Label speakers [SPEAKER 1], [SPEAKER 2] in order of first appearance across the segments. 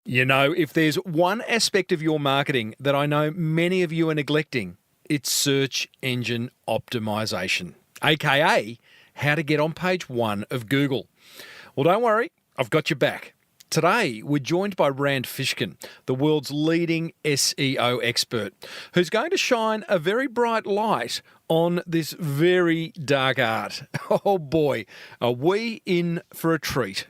[SPEAKER 1] You know, if there's one aspect of your marketing that I know many of you are neglecting, it's search engine optimization, aka how to get on page one of Google. Well, don't worry, I've got your back. Today, we're joined by Reid Fishkin, the world's leading SEO expert, who's going to shine a very bright light on this very dark art. Oh boy, are we in for a treat.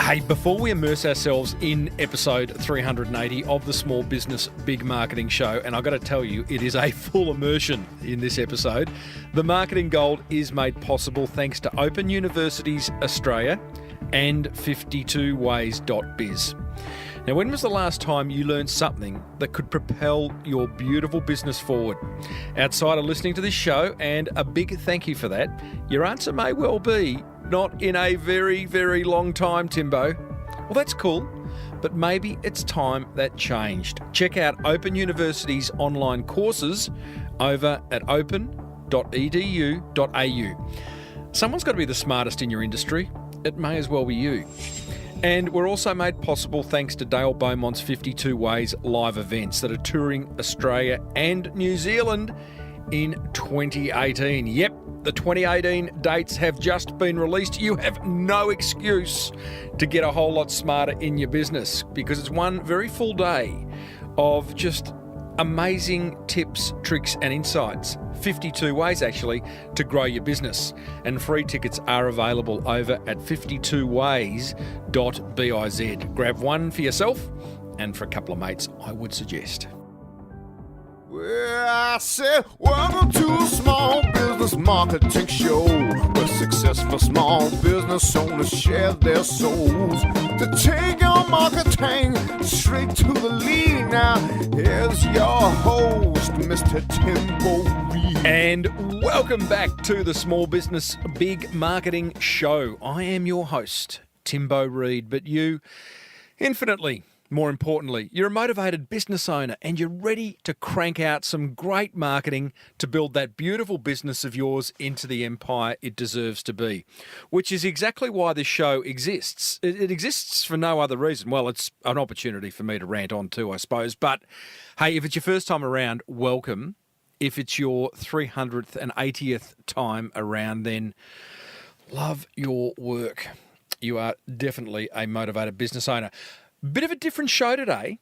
[SPEAKER 1] Hey, before we immerse ourselves in episode 380 of the Small Business Big Marketing Show, and I've got to tell you, it is a full immersion in this episode, the marketing gold is made possible thanks to Open Universities Australia and 52ways.biz. Now, when was the last time you learned something that could propel your beautiful business forward? Outside of listening to this show, and a big thank you for that, your answer may well be not in a very, very long time, Timbo. Well, that's cool, but maybe it's time that changed. Check out Open University's online courses over at open.edu.au. Someone's got to be the smartest in your industry. It may as well be you. And we're also made possible thanks to Dale Beaumont's 52 Ways live events that are touring Australia and New Zealand in 2018. Yep, the 2018 dates have just been released. You have no excuse to get a whole lot smarter in your business because it's one very full day of just amazing tips, tricks and insights. 52 ways actually to grow your business. And free tickets are available over at 52ways.biz. Grab one for yourself and for a couple of mates, I would suggest.
[SPEAKER 2] Well, I said, welcome to a small business marketing show where successful small business owners share their souls to take your marketing straight to the lead. Now, here's your host, Mr. Timbo Reid.
[SPEAKER 1] And welcome back to the Small Business Big Marketing Show. I am your host, Timbo Reid, but you, infinitely more importantly, you're a motivated business owner and you're ready to crank out some great marketing to build that beautiful business of yours into the empire it deserves to be, which is exactly why this show exists. It exists for no other reason. Well, it's an opportunity for me to rant on too, I suppose. But hey, if it's your first time around, welcome. If it's your 300th and 80th time around, then love your work. You are definitely a motivated business owner. Bit of a different show today.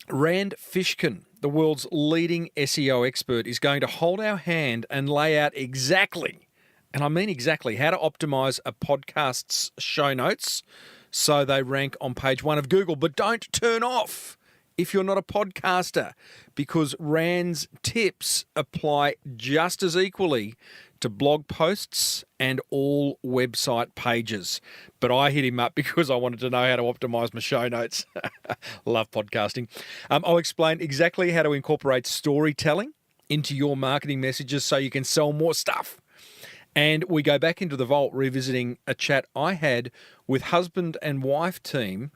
[SPEAKER 1] Reid Fishkin, the world's leading SEO expert, is going to hold our hand and lay out exactly, and I mean exactly, how to optimize a podcast's show notes so they rank on page one of Google. But don't turn off if you're not a podcaster, because Reid's tips apply just as equally to blog posts and all website pages. But I hit him up because I wanted to know how to optimize my show notes. Love podcasting. I'll explain exactly how to incorporate storytelling into your marketing messages so you can sell more stuff. And we go back into the vault revisiting a chat I had with husband and wife team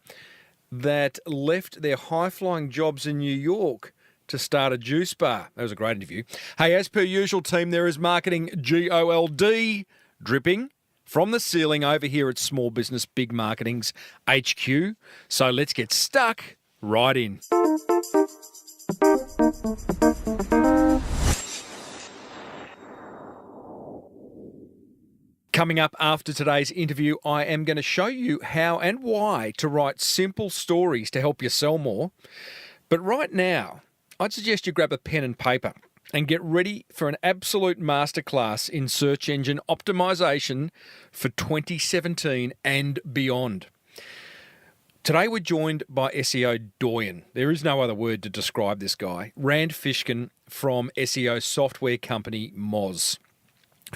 [SPEAKER 1] that left their high-flying jobs in New York to start a juice bar. That was a great interview. Hey, as per usual, team, there is marketing GOLD dripping from the ceiling over here at Small Business Big Marketing's HQ. So let's get stuck right in. Coming up after today's interview, I am going to show you how and why to write simple stories to help you sell more. But right now, I'd suggest you grab a pen and paper and get ready for an absolute masterclass in search engine optimization for 2017 and beyond. Today we're joined by SEO doyon. There is no other word to describe this guy. Reid Fishkin from SEO software company Moz,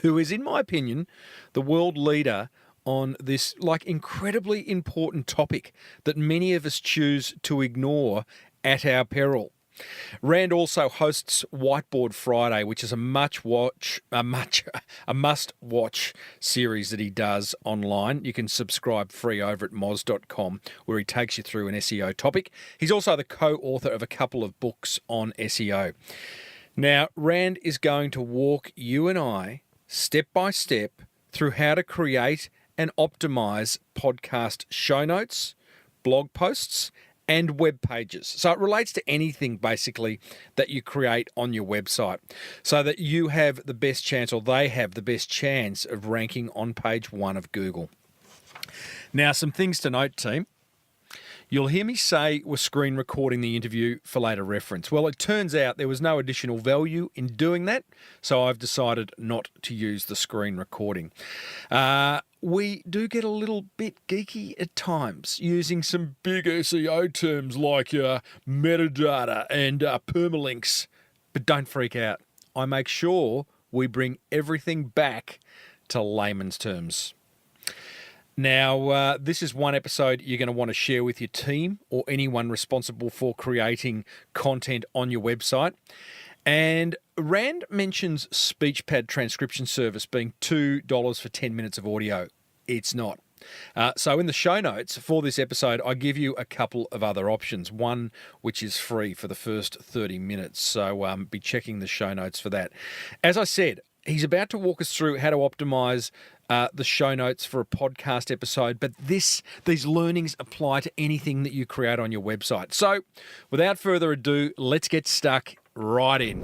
[SPEAKER 1] who is, in my opinion, the world leader on this incredibly important topic that many of us choose to ignore at our peril. Reid also hosts Whiteboard Friday, which is a must-watch series that he does online. You can subscribe free over at moz.com, where he takes you through an SEO topic. He's also the co-author of a couple of books on SEO. Now, Reid is going to walk you and I step by step through how to create and optimize podcast show notes, blog posts, and web pages. So it relates to anything basically that you create on your website so that you have the best chance, or they have the best chance, of ranking on page 1 of Google. Now, some things to note, team. You'll hear me say we're screen recording the interview for later reference. Well, it turns out there was no additional value in doing that, so I've decided not to use the screen recording. We do get a little bit geeky at times, using some big SEO terms like metadata and permalinks. But don't freak out. I make sure we bring everything back to layman's terms. Now, this is one episode you're going to want to share with your team or anyone responsible for creating content on your website. And Rand mentions SpeechPad transcription service being $2 for 10 minutes of audio. It's not. So in the show notes for this episode, I give you a couple of other options. One which is free for the first 30 minutes. So be checking the show notes for that. As I said, he's about to walk us through how to optimize the show notes for a podcast episode, but these learnings apply to anything that you create on your website. So without further ado, let's get stuck right in.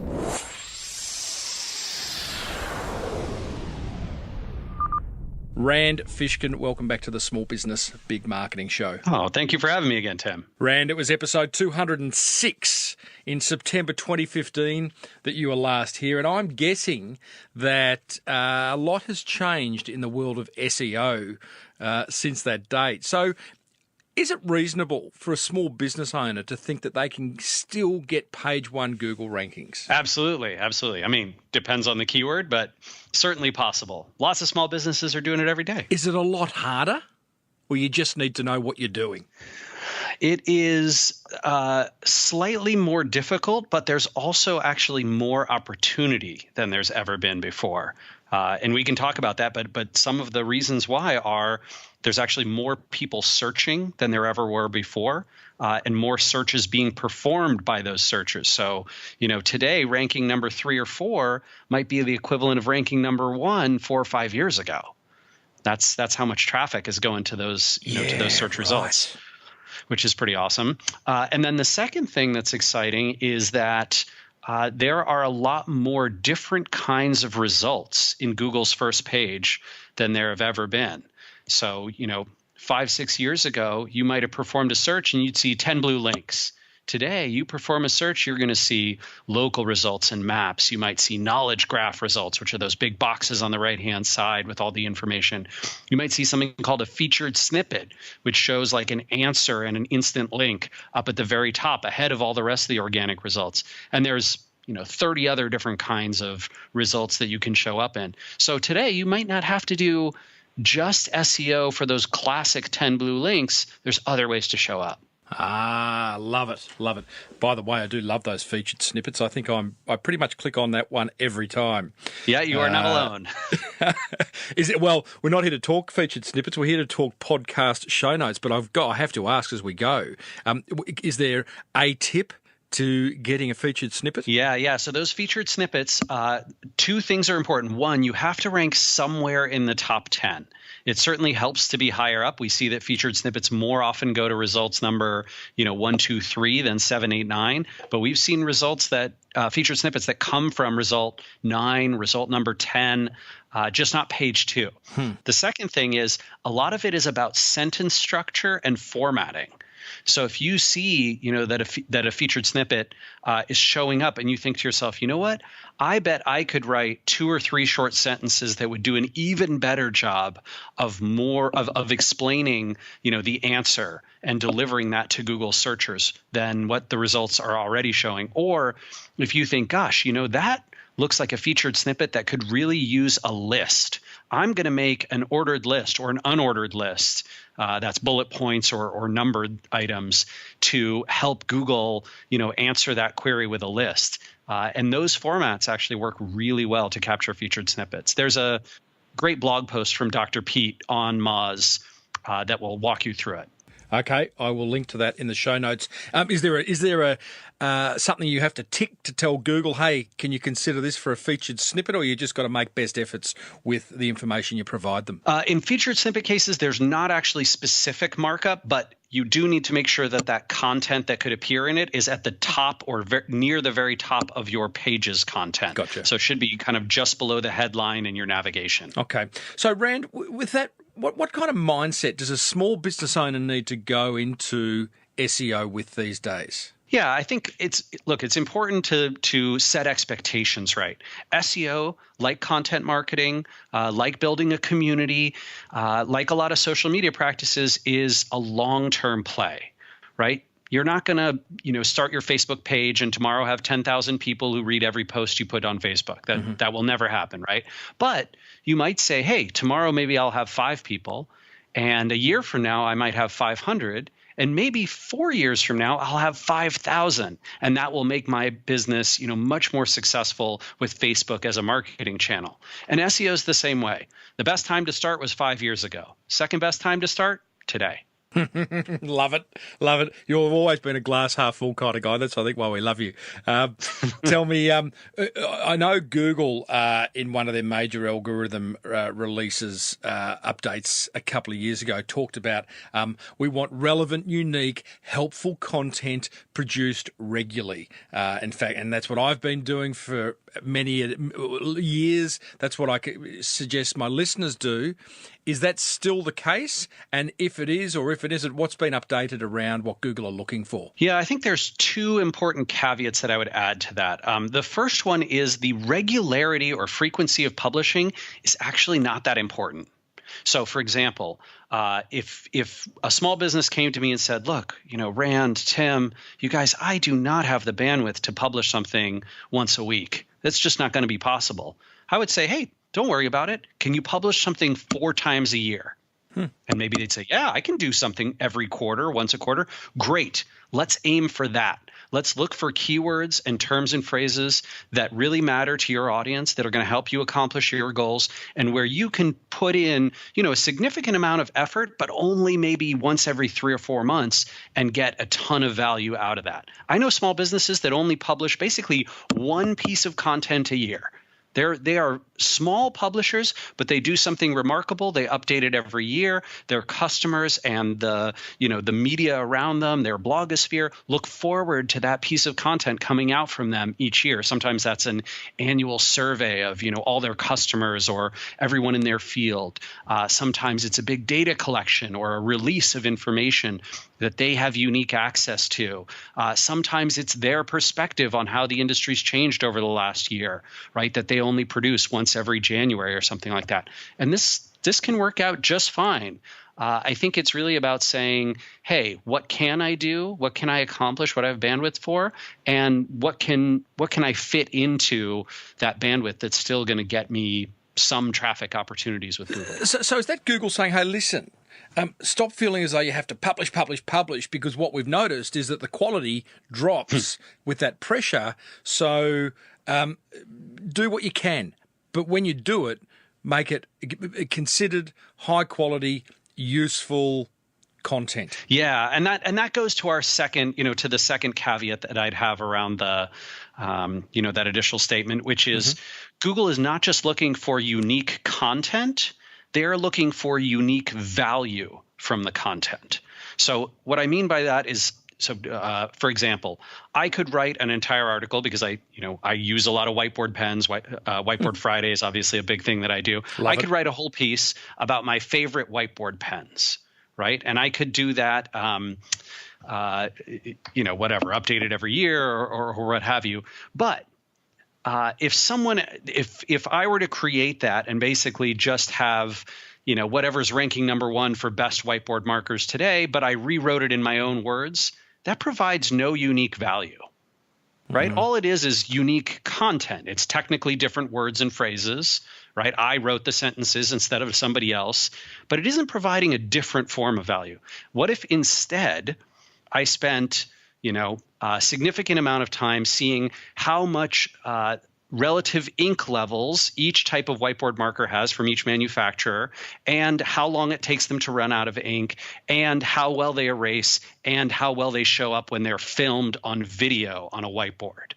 [SPEAKER 1] Rand Fishkin, welcome back to the Small Business Big Marketing Show.
[SPEAKER 3] Oh, thank you for having me again, Tim.
[SPEAKER 1] Rand, it was episode 206 in September 2015 that you were last here, and I'm guessing that a lot has changed in the world of SEO since that date. So is it reasonable for a small business owner to think that they can still get page 1 Google rankings?
[SPEAKER 3] Absolutely. I mean, depends on the keyword, but certainly possible. Lots of small businesses are doing it every day.
[SPEAKER 1] Is it a lot harder, or you just need to know what you're doing?
[SPEAKER 3] It is slightly more difficult, but there's also actually more opportunity than there's ever been before. And we can talk about that, but some of the reasons why are there's actually more people searching than there ever were before, and more searches being performed by those searchers. So, today ranking number 3 or 4 might be the equivalent of ranking number 1 4 or 5 years ago. That's how much traffic is going to those, to those search results, which is pretty awesome. And then the second thing that's exciting is that there are a lot more different kinds of results in Google's first page than there have ever been. So, 5-6 years ago, you might have performed a search and you'd see 10 blue links. Today, you perform a search, you're going to see local results and maps. You might see knowledge graph results, which are those big boxes on the right-hand side with all the information. You might see something called a featured snippet, which shows like an answer and an instant link up at the very top ahead of all the rest of the organic results. And there's 30 other different kinds of results that you can show up in. So today, you might not have to do just SEO for those classic 10 blue links. There's other ways to show up.
[SPEAKER 1] Love it. By the way, I do love those featured snippets. I think I pretty much click on that one every time.
[SPEAKER 3] Yeah, you are not alone.
[SPEAKER 1] Is it? Well, we're not here to talk featured snippets. We're here to talk podcast show notes. But I have to ask as we go, is there a tip to getting a featured snippet?
[SPEAKER 3] Yeah. So those featured snippets, 2 things are important. One, you have to rank somewhere in the top 10. It certainly helps to be higher up. We see that featured snippets more often go to results number 1, 2, 3 than 7, 8, 9. But we've seen results that featured snippets that come from result 9, result number 10, just not page 2. The second thing is a lot of it is about sentence structure and formatting. So if you see, that a featured snippet is showing up and you think to yourself, you know what, I bet I could write 2 or 3 short sentences that would do an even better job of explaining, the answer and delivering that to Google searchers than what the results are already showing. Or if you think, gosh, that looks like a featured snippet that could really use a list. I'm going to make an ordered list or an unordered list. That's bullet points or numbered items to help Google, answer that query with a list. And those formats actually work really well to capture featured snippets. There's a great blog post from Dr. Pete on Moz that will walk you through it.
[SPEAKER 1] Okay, I will link to that in the show notes. Is there something you have to tick to tell Google, hey, can you consider this for a featured snippet, or you just got to make best efforts with the information you provide them?
[SPEAKER 3] In featured snippet cases, there's not actually specific markup, but you do need to make sure that that content that could appear in it is at the top or near the very top of your page's content.
[SPEAKER 1] Gotcha.
[SPEAKER 3] So it should be kind of just below the headline in your navigation.
[SPEAKER 1] Okay. So, Rand, with that, what kind of mindset does a small business owner need to go into SEO with these days?
[SPEAKER 3] Yeah, I think it's important to set expectations right. SEO, like content marketing, like building a community, like a lot of social media practices, is a long-term play, right? You're not going to, start your Facebook page and tomorrow have 10,000 people who read every post you put on Facebook. That will never happen, right? But you might say, hey, tomorrow maybe I'll have 5 people, and a year from now I might have 500. And maybe 4 years from now, I'll have 5,000. And that will make my business, much more successful with Facebook as a marketing channel. And SEO is the same way. The best time to start was 5 years ago. Second best time to start, today.
[SPEAKER 1] Love it. Love it. You've always been a glass half full kind of guy. That's, I think, why we love you. Tell me, I know Google, in one of their major algorithm releases, updates a couple of years ago, talked about we want relevant, unique, helpful content produced regularly. In fact, and that's what I've been doing for many years. That's what I suggest my listeners do. Is that still the case? And if it is, or if it isn't, what's been updated around what Google are looking for?
[SPEAKER 3] Yeah, I think there's 2 important caveats that I would add to that. The first one is the regularity or frequency of publishing is actually not that important. So, for example, if a small business came to me and said, look, Rand, Tim, you guys, I do not have the bandwidth to publish something once a week. That's just not going to be possible. I would say, hey, don't worry about it. Can you publish something 4 times a year? And maybe they'd say, yeah, I can do something every quarter, once a quarter. Great. Let's aim for that. Let's look for keywords and terms and phrases that really matter to your audience, that are going to help you accomplish your goals, and where you can put in, a significant amount of effort, but only maybe once every 3 or 4 months, and get a ton of value out of that. I know small businesses that only publish basically 1 piece of content a year. They are small publishers, but they do something remarkable. They update it every year. Their customers and the media around them, their blogosphere, look forward to that piece of content coming out from them each year. Sometimes that's an annual survey of all their customers or everyone in their field. Sometimes it's a big data collection or a release of information that they have unique access to. Sometimes it's their perspective on how the industry's changed over the last year, right? That they only produce once every January or something like that. And this can work out just fine. I think it's really about saying, hey, what can I do? What can I accomplish? What I have bandwidth for? And what can I fit into that bandwidth that's still going to get me some traffic opportunities with Google?
[SPEAKER 1] So is that Google saying, hey, listen, stop feeling as though you have to publish, because what we've noticed is that the quality drops with that pressure. So do what you can, but when you do it, make it considered high quality, useful content.
[SPEAKER 3] Yeah, and that goes to our second, to the second caveat that I'd have around the, that initial statement, which is Google is not just looking for unique content. They're looking for unique value from the content. So what I mean by that is, for example, I could write an entire article because I use a lot of whiteboard pens. Whiteboard Friday is obviously a big thing that I do. I could write a whole piece about my favorite whiteboard pens, right? And I could do that, whatever, updated every year or what have you. But if I were to create that and basically just have, whatever's ranking number 1 for best whiteboard markers today, but I rewrote it in my own words, that provides no unique value, right? All it is unique content. It's technically different words and phrases, right? I wrote the sentences instead of somebody else, but it isn't providing a different form of value. What if instead I spent, a significant amount of time seeing how much relative ink levels each type of whiteboard marker has from each manufacturer, and how long it takes them to run out of ink, and how well they erase, and how well they show up when they're filmed on video on a whiteboard.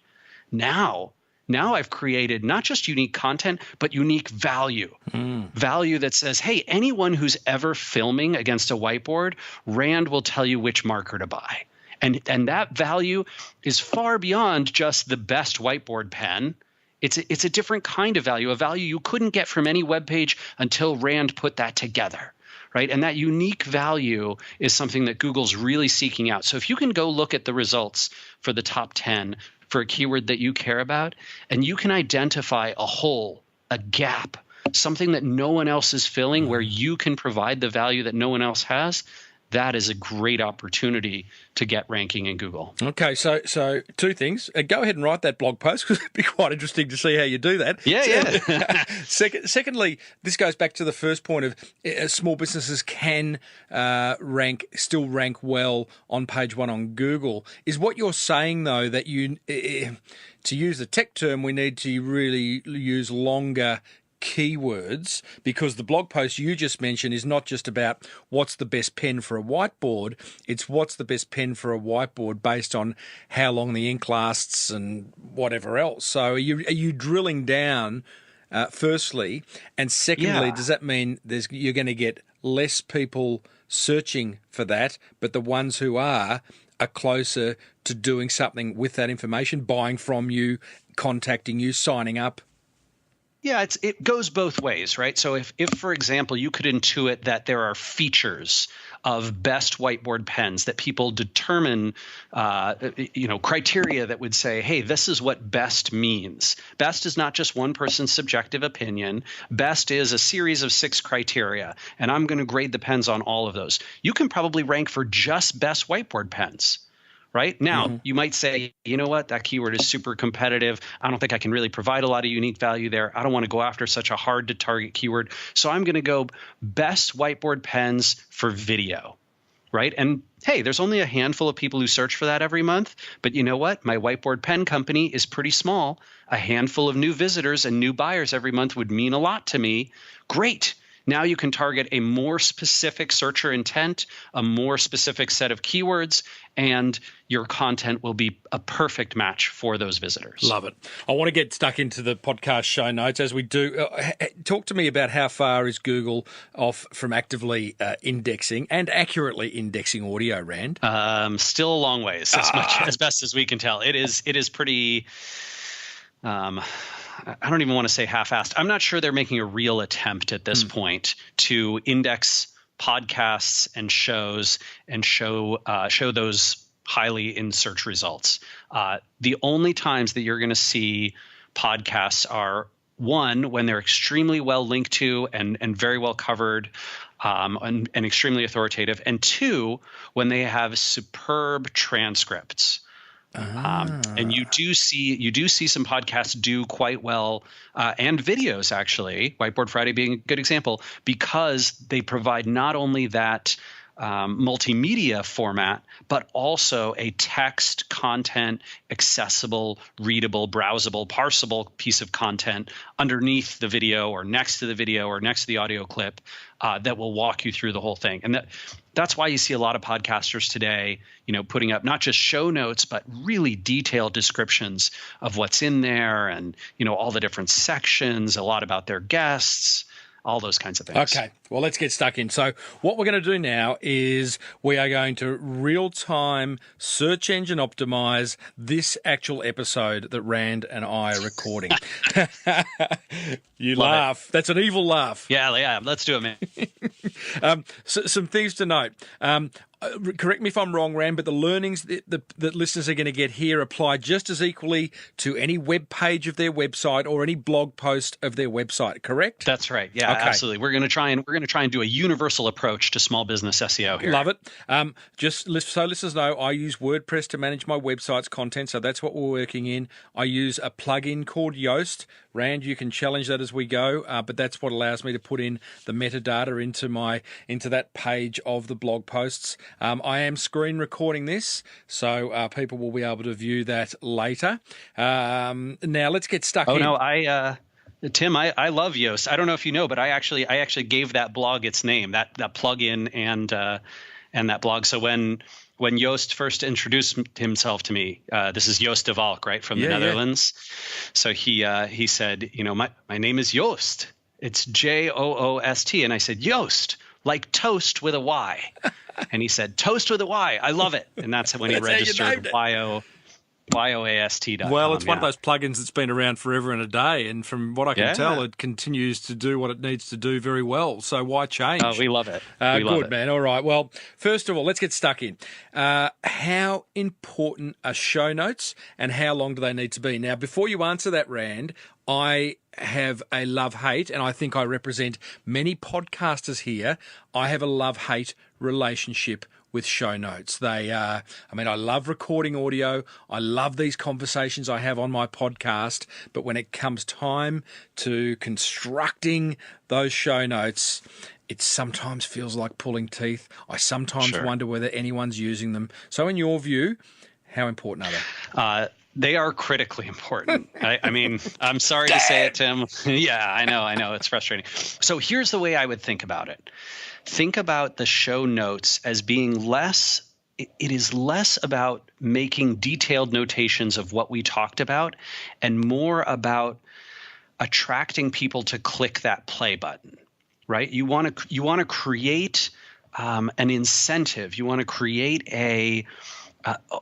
[SPEAKER 3] Now I've created not just unique content, but unique value. Value that says, hey, anyone who's ever filming against a whiteboard, Rand will tell you which marker to buy. And that value is far beyond just the best whiteboard pen. It's a different kind of value, a value you couldn't get from any web page until Rand put that together, right? And that unique value is something that Google's really seeking out. So if you can go look at the results for the top 10 for a keyword that you care about, and you can identify a hole, a gap, something that no one else is filling, where you can provide the value that no one else has, that is a great opportunity to get ranking in Google.
[SPEAKER 1] Okay, so two things. Go ahead and write that blog post, because it'd be quite interesting to see how you do that.
[SPEAKER 3] Yeah.
[SPEAKER 1] Secondly, this goes back to the first point of small businesses can still rank well on page one on Google. Is what you're saying, though, that you, to use the tech term, we need to really use longer keywords, because the blog post you just mentioned is not just about what's the best pen for a whiteboard, it's what's the best pen for a whiteboard based on how long the ink lasts and whatever else. So are you drilling down firstly, and secondly, does that mean you're going to get less people searching for that, but the ones who are closer to doing something with that information, buying from you, contacting you, signing up?
[SPEAKER 3] Yeah, it goes both ways, right? So if for example, you could intuit that there are features of best whiteboard pens that people determine, criteria that would say, hey, this is what best means. Best is not just one person's subjective opinion. Best is a series of 6 criteria, and I'm going to grade the pens on all of those. You can probably rank for just best whiteboard pens. Right now, you might say, you know what, that keyword is super competitive. I don't think I can really provide a lot of unique value there. I don't want to go after such a hard to target keyword. So I'm going to go best whiteboard pens for video. Right. And hey, there's only a handful of people who search for that every month. But you know what? My whiteboard pen company is pretty small. A handful of new visitors and new buyers every month would mean a lot to me. Great. Now you can target a more specific searcher intent, a more specific set of keywords, and your content will be a perfect match for those visitors.
[SPEAKER 1] Love it. I want to get stuck into the podcast show notes as we do. Talk to me about how far is Google off from actively indexing and accurately indexing audio, Rand?
[SPEAKER 3] Still a long ways, as best as we can tell. It is pretty... I don't even want to say half-assed. I'm not sure they're making a real attempt at this point to index podcasts and shows and show those highly in search results. The only times that you're going to see podcasts are, one, when they're extremely well linked to and very well covered, and extremely authoritative, and two, when they have superb transcripts. And you do see some podcasts do quite well, and videos actually, Whiteboard Friday being a good example, because they provide not only that multimedia format, but also a text content, accessible, readable, browsable, parsable piece of content underneath the video or next to the video or next to the audio clip that will walk you through the whole thing. And that's why you see a lot of podcasters today, putting up not just show notes, but really detailed descriptions of what's in there and, all the different sections, a lot about their guests, all those kinds of things.
[SPEAKER 1] Okay, well, let's get stuck in. So what we're going to do now is we are going to real-time search engine optimize this actual episode that Rand and I are recording. You
[SPEAKER 3] Love
[SPEAKER 1] laugh.
[SPEAKER 3] it.
[SPEAKER 1] That's an evil laugh.
[SPEAKER 3] Yeah, let's do it, man.
[SPEAKER 1] So, some things to note. Correct me if I'm wrong, Rand, but the learnings that listeners are going to get here apply just as equally to any web page of their website or any blog post of their website, correct?
[SPEAKER 3] That's right. Yeah,
[SPEAKER 1] Okay.
[SPEAKER 3] Absolutely. We're going to try and going to try and do a universal approach to small business SEO here.
[SPEAKER 1] Love it. So listeners know, I use WordPress to manage my website's content, so that's what we're working in. I use a plugin called Yoast. Rand, you can challenge that as we go, but that's what allows me to put in the metadata into that page of the blog posts. I am screen recording this, so people will be able to view that later. Now let's get stuck in.
[SPEAKER 3] Oh no, Tim, I love Yoast. I don't know if you know, but I actually gave that blog its name, that plugin and that blog. So when Yoast first introduced himself to me, this is Joost de Valk, right, from the Netherlands. Yeah. So he said, my name is Joost. It's Joost. And I said, Joost, like toast with a Y. And he said, toast with a Y. I love it. And that's when he registered YOAST.com.
[SPEAKER 1] Well, it's one of those plugins that's been around forever and a day, and from what I can tell, it continues to do what it needs to do very well. So why change?
[SPEAKER 3] Oh, we love it.
[SPEAKER 1] Good, man. All right. Well, first of all, let's get stuck in. How important are show notes, and how long do they need to be? Now, before you answer that, Rand, I have a love-hate, and I think I represent many podcasters here. I have a love-hate relationship with show notes. I love recording audio. I love these conversations I have on my podcast, but when it comes time to constructing those show notes, it sometimes feels like pulling teeth. I sometimes wonder whether anyone's using them. So in your view, how important are they?
[SPEAKER 3] They are critically important. I mean, I'm sorry to say it, Tim. Yeah, I know. It's frustrating. So here's the way I would think about it. Think about the show notes as being it is less about making detailed notations of what we talked about and more about attracting people to click that play button, right? You want to create an incentive. You want to create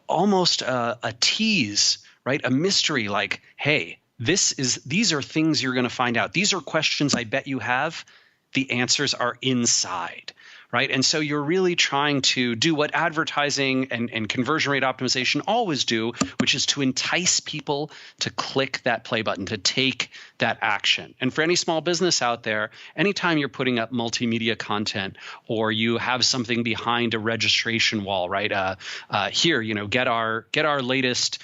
[SPEAKER 3] almost a tease, right? A mystery, like, hey, these are things you're going to find out. These are questions I bet you have. The answers are inside, right? And so you're really trying to do what advertising and conversion rate optimization always do, which is to entice people to click that play button, to take that action. And for any small business out there, anytime you're putting up multimedia content or you have something behind a registration wall, right? Here, get our latest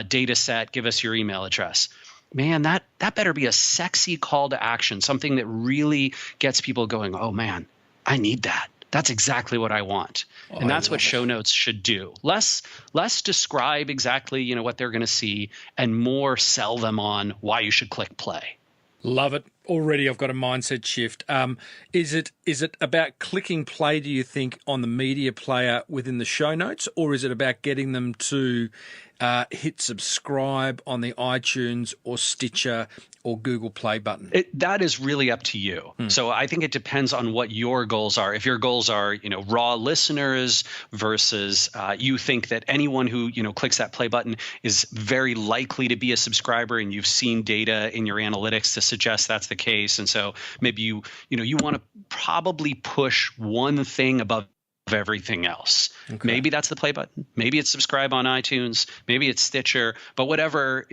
[SPEAKER 3] data set, give us your email address. Man, that better be a sexy call to action, something that really gets people going, oh, man, I need that. That's exactly what I want. And that's what show notes should do. Less describe exactly, what they're going to see and more sell them on why you should click play.
[SPEAKER 1] Love it. Already I've got a mindset shift. Is it about clicking play, do you think, on the media player within the show notes, or is it about getting them to hit subscribe on the iTunes or Stitcher or Google Play button?
[SPEAKER 3] That is really up to you. So I think it depends on what your goals are. If your goals are, raw listeners versus you think that anyone who, clicks that play button is very likely to be a subscriber, and you've seen data in your analytics to suggest that's the case. And so maybe you want to probably push one thing above everything else. Okay. Maybe that's the play button. Maybe it's subscribe on iTunes. Maybe it's Stitcher. But whatever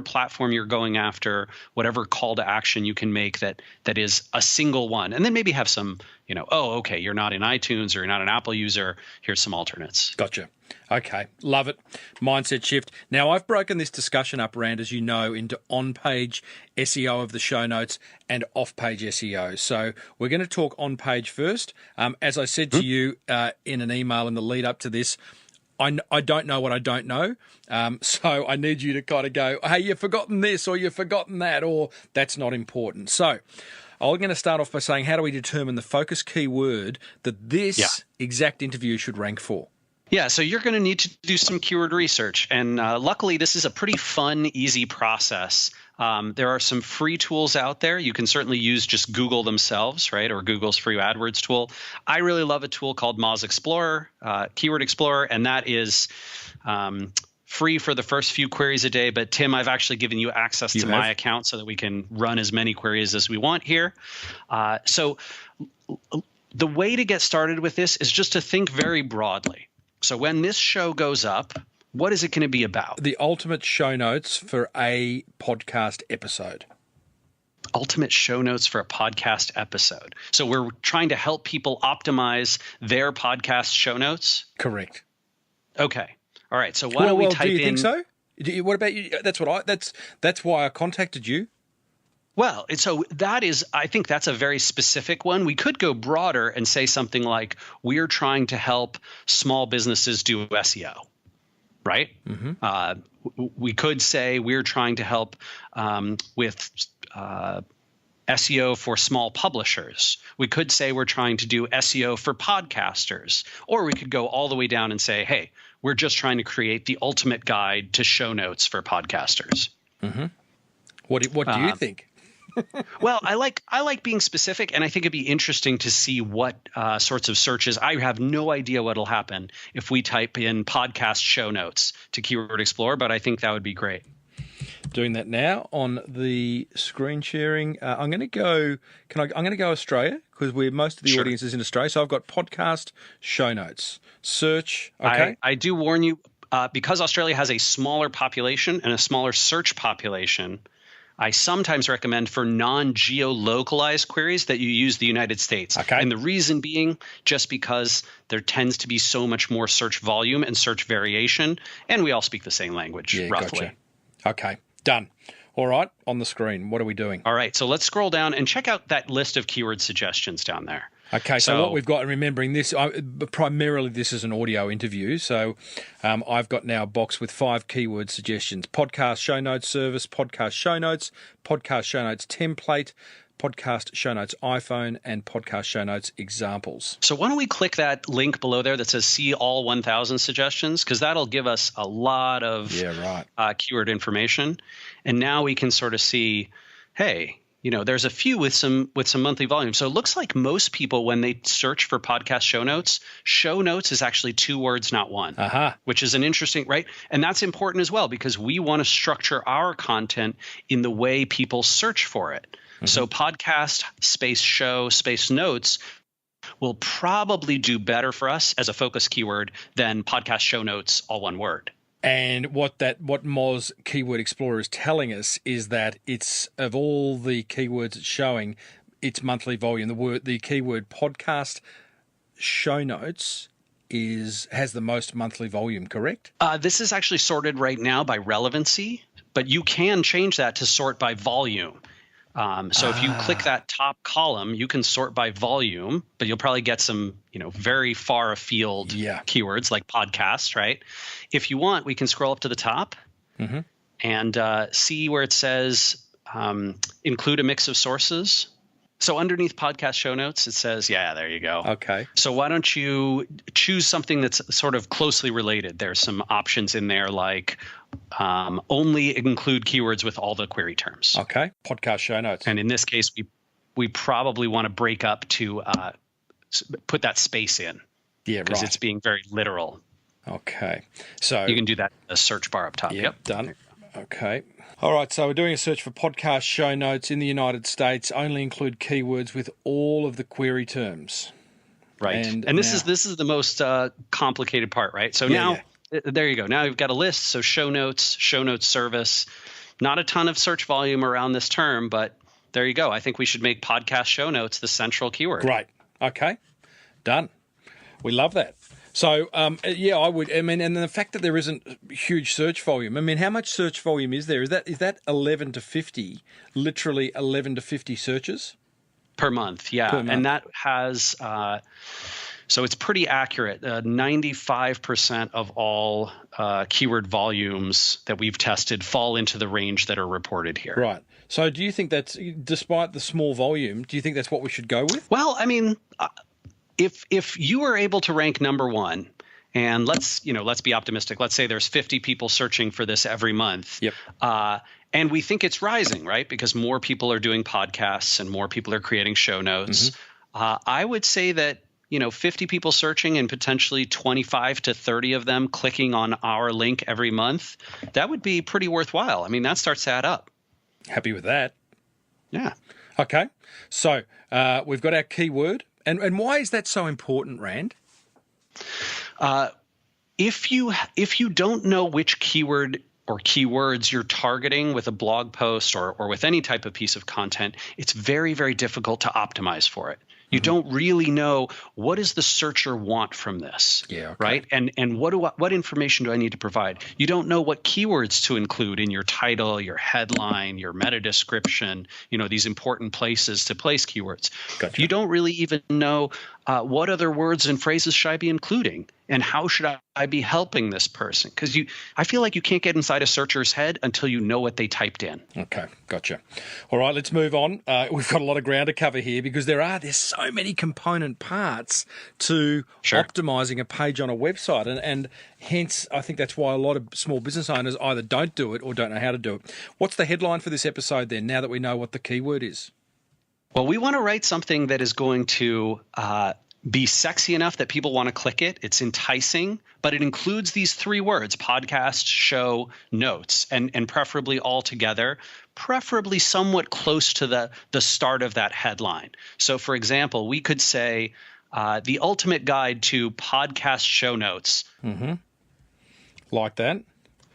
[SPEAKER 3] platform you're going after, whatever call to action you can make that is a single one, and then maybe have some, okay, you're not in iTunes or you're not an Apple user. Here's some alternates.
[SPEAKER 1] Gotcha. Okay, love it. Mindset shift. Now, I've broken this discussion up, Rand, as you know, into on-page SEO of the show notes and off-page SEO. So we're going to talk on-page first. As I said to you in an email in the lead up to this, I don't know what I don't know. So I need you to kind of go, hey, you've forgotten this or you've forgotten that, or that's not important. So I'm going to start off by saying, how do we determine the focus keyword that this exact interview should rank for?
[SPEAKER 3] Yeah, so you're going to need to do some keyword research. And luckily, this is a pretty fun, easy process. There are some free tools out there. You can certainly use just Google themselves, right, or Google's free AdWords tool. I really love a tool called Moz Explorer, Keyword Explorer, and that is free for the first few queries a day. But Tim, I've actually given you access to my account so that we can run as many queries as we want here. So the way to get started with this is just to think very broadly. So when this show goes up, what is it going to be about?
[SPEAKER 1] The ultimate show notes for a podcast episode.
[SPEAKER 3] ultimate show notes for a podcast episode. So we're trying to help people optimize their podcast show notes.
[SPEAKER 1] Correct.
[SPEAKER 3] Okay. All right. So why don't we type in?
[SPEAKER 1] Do you think so? What about you? That's why I contacted you.
[SPEAKER 3] Well, so I think that's a very specific one. We could go broader and say something like, we're trying to help small businesses do SEO, right? Mm-hmm. We could say we're trying to help with SEO for small publishers. We could say we're trying to do SEO for podcasters, or we could go all the way down and say, hey, we're just trying to create the ultimate guide to show notes for podcasters.
[SPEAKER 1] Mm-hmm. What do you think?
[SPEAKER 3] Well, I like being specific, and I think it'd be interesting to see what sorts of searches. I have no idea what'll happen if we type in podcast show notes to Keyword Explorer, but I think that would be great.
[SPEAKER 1] Doing that now on the screen sharing. I'm going to go. I'm going to go Australia because most of the audience is in Australia. So I've got podcast show notes. Search. Okay.
[SPEAKER 3] I do warn you because Australia has a smaller population and a smaller search population. I sometimes recommend for non-geo-localized queries that you use the United States.
[SPEAKER 1] Okay.
[SPEAKER 3] And the reason being just because there tends to be so much more search volume and search variation, and we all speak the same language, roughly.
[SPEAKER 1] Gotcha. Okay, done. All right, on the screen, what are we doing?
[SPEAKER 3] All right, so let's scroll down and check out that list of keyword suggestions down there.
[SPEAKER 1] Okay, so what we've got, and remembering this, primarily this is an audio interview, so I've got now a box with 5 keyword suggestions: podcast show notes service, podcast show notes template, podcast show notes iPhone, and podcast show notes examples.
[SPEAKER 3] So why don't we click that link below there that says see all 1,000 suggestions, because that'll give us a lot of keyword information. And now we can sort of see, hey, there's a few with some monthly volume. So it looks like most people, when they search for podcast show notes is actually 2 words, not 1, which is an interesting, right? And that's important as well, because we want to structure our content in the way people search for it. Mm-hmm. So podcast space show space notes will probably do better for us as a focus keyword than podcast show notes, all one word.
[SPEAKER 1] And what Moz Keyword Explorer is telling us is that it's, of all the keywords it's showing, its monthly volume, the keyword podcast show notes has the most monthly volume, correct?
[SPEAKER 3] This is actually sorted right now by relevancy, but you can change that to sort by volume. So if you click that top column, you can sort by volume, but you'll probably get some, very far afield keywords like podcast, right? If you want, we can scroll up to the top and see where it says include a mix of sources. So underneath podcast show notes, it says, there you go.
[SPEAKER 1] Okay.
[SPEAKER 3] So why don't you choose something that's sort of closely related? There's some options in there like only include keywords with all the query terms.
[SPEAKER 1] Okay. Podcast show notes.
[SPEAKER 3] And in this case, we probably want to break up to put that space in.
[SPEAKER 1] Yeah, right.
[SPEAKER 3] Because it's being very literal.
[SPEAKER 1] Okay. So
[SPEAKER 3] you can do that in the search bar up top.
[SPEAKER 1] Yep. Done. Okay. All right, so we're doing a search for podcast show notes in the United States. Only include keywords with all of the query terms.
[SPEAKER 3] Right, and this is the most complicated part, right? So there you go. Now you've got a list. So show notes service. Not a ton of search volume around this term, but there you go. I think we should make podcast show notes the central keyword.
[SPEAKER 1] Great. Okay, done. We love that. So, I would. I mean, and the fact that there isn't huge search volume. I mean, how much search volume is there? Is that 11 to 50? Literally 11 to 50 searches
[SPEAKER 3] per month? Yeah, per month. And that has. So it's pretty accurate. 95% of all keyword volumes that we've tested fall into the range that are reported here.
[SPEAKER 1] Right. So, do you think that's, despite the small volume, do you think that's what we should go with?
[SPEAKER 3] Well, I mean. If you were able to rank number 1, and let's be optimistic. Let's say there's 50 people searching for this every month.
[SPEAKER 1] Yep.
[SPEAKER 3] And we think it's rising, right? Because more people are doing podcasts and more people are creating show notes. Mm-hmm. I would say that 50 people searching and potentially 25 to 30 of them clicking on our link every month, that would be pretty worthwhile. I mean, that starts to add up. Happy
[SPEAKER 1] with that.
[SPEAKER 3] Yeah.
[SPEAKER 1] Okay. So we've got our keyword. And why is that so important, Rand?
[SPEAKER 3] If you don't know which keyword or keywords you're targeting with a blog post or with any type of piece of content, it's very, very difficult to optimize for it. You don't really know what does the searcher want from this, right? And what information do I need to provide? You don't know what keywords to include in your title, your headline, your meta description, these important places to place keywords.
[SPEAKER 1] Gotcha.
[SPEAKER 3] You don't really even know what other words and phrases should I be including, and how should I be helping this person? Because I feel like you can't get inside a searcher's head until you know what they typed in.
[SPEAKER 1] Okay, gotcha. All right, let's move on. We've got a lot of ground to cover here because there's so many component parts to optimizing a page on a website, and hence I think that's why a lot of small business owners either don't do it or don't know how to do it. What's the headline for this episode then, now that we know what the keyword is?
[SPEAKER 3] Well, we want to write something that is going to be sexy enough that people want to click it. It's enticing, but it includes these 3 words: podcast, show, notes, and preferably all together, preferably somewhat close to the start of that headline. So, for example, we could say the ultimate guide to podcast show notes.
[SPEAKER 1] Like that.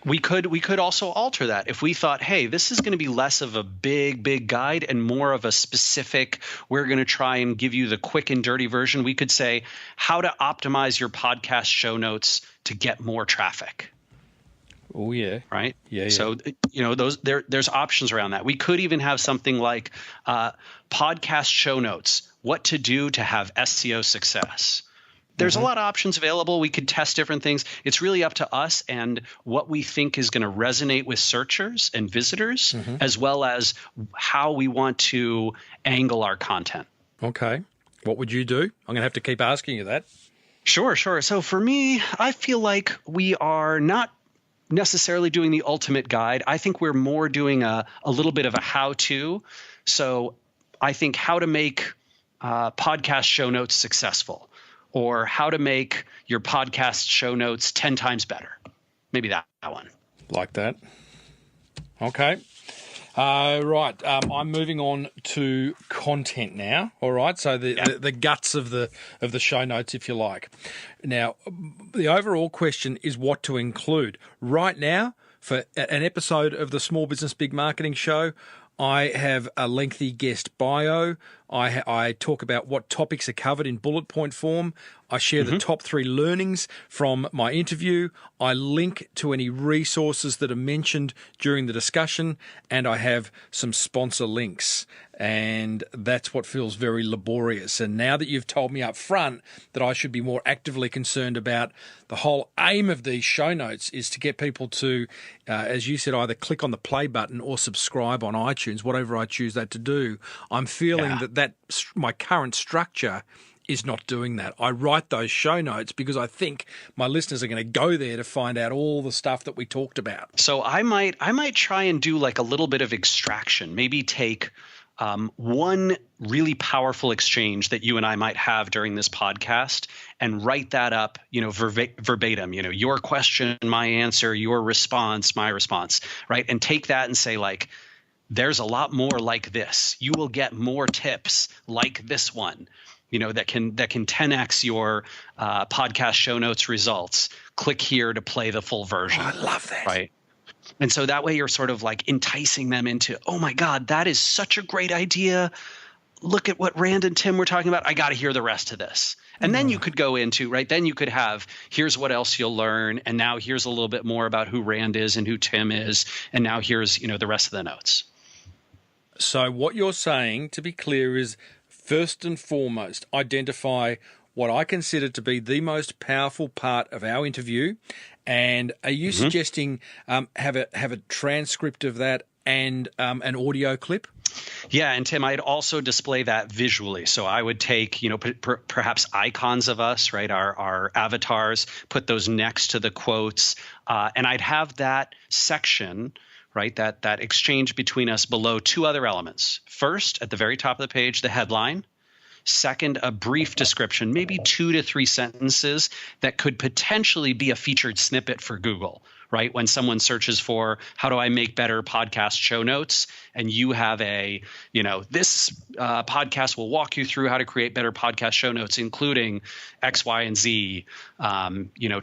[SPEAKER 3] We could also alter that if we thought, hey, this is going to be less of a big guide and more of a specific, we're going to try and give you the quick and dirty version. We could say how to optimize your podcast show notes to get more traffic.
[SPEAKER 1] Oh, yeah.
[SPEAKER 3] Right?
[SPEAKER 1] Yeah.
[SPEAKER 3] So, there's options around that. We could even have something like podcast show notes, what to do to have SEO success. There's a lot of options available. We could test different things. It's really up to us and what we think is going to resonate with searchers and visitors, as well as how we want to angle our content.
[SPEAKER 1] Okay. What would you do? I'm going to have to keep asking you that.
[SPEAKER 3] Sure. So for me, I feel like we are not necessarily doing the ultimate guide. I think we're more doing a little bit of a how-to. So I think how to make podcast show notes successful, or how to make your podcast show notes 10 times better. Maybe that one. Like
[SPEAKER 1] that. Okay. Right. I'm moving on to content now. All right. So the guts of the show notes, if you like. Now, the overall question is what to include. Right now, for an episode of the Small Business Big Marketing Show, I have a lengthy guest bio. I talk about what topics are covered in bullet point form. I share the top 3 learnings from my interview. I link to any resources that are mentioned during the discussion, and I have some sponsor links. And that's what feels very laborious. And now that you've told me up front that I should be more actively concerned about the whole aim of these show notes is to get people to, as you said, either click on the play button or subscribe on iTunes, whatever I choose that to do, I'm feeling that my current structure is not doing that. I write those show notes because I think my listeners are going to go there to find out all the stuff that we talked about.
[SPEAKER 3] So I might try and do like a little bit of extraction, maybe take one really powerful exchange that you and I might have during this podcast and write that up, verbatim, your question, my answer, your response, my response, right? And take that and say like, there's a lot more like this. You will get more tips like this one, that can 10x your podcast show notes results. Click here to play the full version.
[SPEAKER 1] Oh, I love that.
[SPEAKER 3] Right. And so that way you're sort of like enticing them into, oh my God, that is such a great idea. Look at what Rand and Tim were talking about. I got to hear the rest of this. And then you could go into, right, then you could have, here's what else you'll learn. And now here's a little bit more about who Rand is and who Tim is. And now here's, the rest of the notes.
[SPEAKER 1] So what you're saying, to be clear, is first and foremost, identify what I consider to be the most powerful part of our interview. And are you suggesting have a transcript of that and an audio clip?
[SPEAKER 3] Yeah, and Tim, I'd also display that visually. So I would take, perhaps icons of us, right, our avatars, put those next to the quotes, and I'd have that section, right, that exchange between us below 2 other elements. First, at the very top of the page, the headline. Second, a brief description, maybe 2 to 3 sentences that could potentially be a featured snippet for Google, right? When someone searches for how do I make better podcast show notes, and you have this podcast will walk you through how to create better podcast show notes, including X, Y, and Z.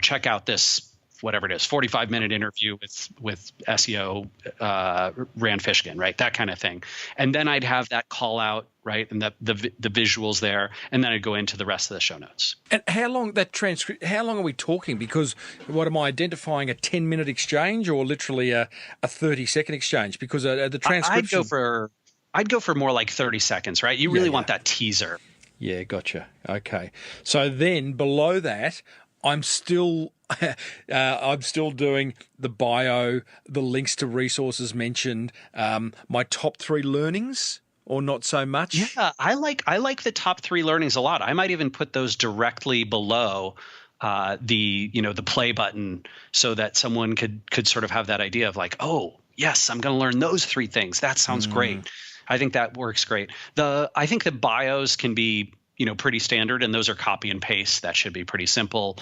[SPEAKER 3] Check out this whatever it is, 45-minute interview with SEO Rand Fishkin, right? That kind of thing. And then I'd have that call out, right? And the visuals there. And then I'd go into the rest of the show notes.
[SPEAKER 1] And how long are we talking? Because what am I identifying, a 10-minute exchange or literally a 30-second exchange? Because the transcription...
[SPEAKER 3] I'd go for more like 30 seconds, right? You really want that teaser.
[SPEAKER 1] Yeah, gotcha. Okay. So then below that, I'm still doing the bio, the links to resources mentioned, my top 3 learnings, or not so much.
[SPEAKER 3] Yeah, I like the top 3 learnings a lot. I might even put those directly below the play button, so that someone could sort of have that idea of like, oh yes, I'm going to learn those 3 things. That sounds great. I think that works great. I think the bios can be pretty standard, and those are copy and paste. That should be pretty simple.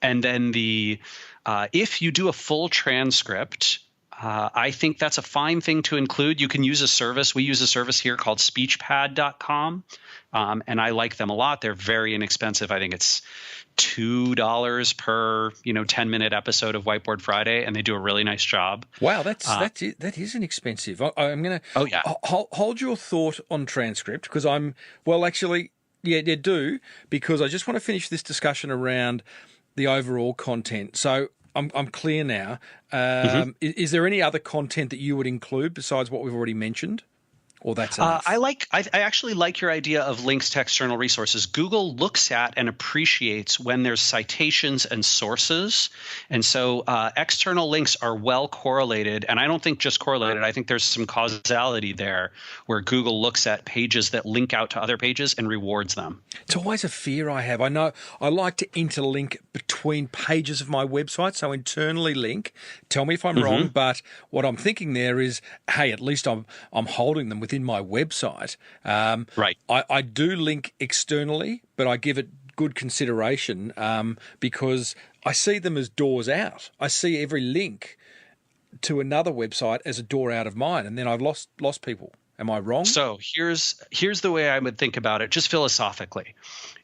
[SPEAKER 3] And then if you do a full transcript, I think that's a fine thing to include. You can use a service. We use a service here called speechpad.com, and I like them a lot. They're very inexpensive. I think it's $2 per 10-minute episode of Whiteboard Friday, and they do a really nice job.
[SPEAKER 1] Wow, that is inexpensive. I'm going to hold your thought on transcript, because do, because I just want to finish this discussion around the overall content. So I'm clear now. Is there any other content that you would include besides what we've already mentioned? Or that's enough?
[SPEAKER 3] I actually like your idea of links to external resources. Google looks at and appreciates when there's citations and sources. And so external links are well correlated. And I don't think just correlated. I think there's some causality there where Google looks at pages that link out to other pages and rewards them.
[SPEAKER 1] It's always a fear I have. I know I like to interlink between pages of my website, so internally link. Tell me if I'm wrong, but what I'm thinking there is, hey, at least I'm holding them within my website.
[SPEAKER 3] Right.
[SPEAKER 1] I do link externally, but I give it good consideration because I see them as doors out. I see every link to another website as a door out of mine, and then I've lost people. Am I wrong?
[SPEAKER 3] So here's the way I would think about it, just philosophically.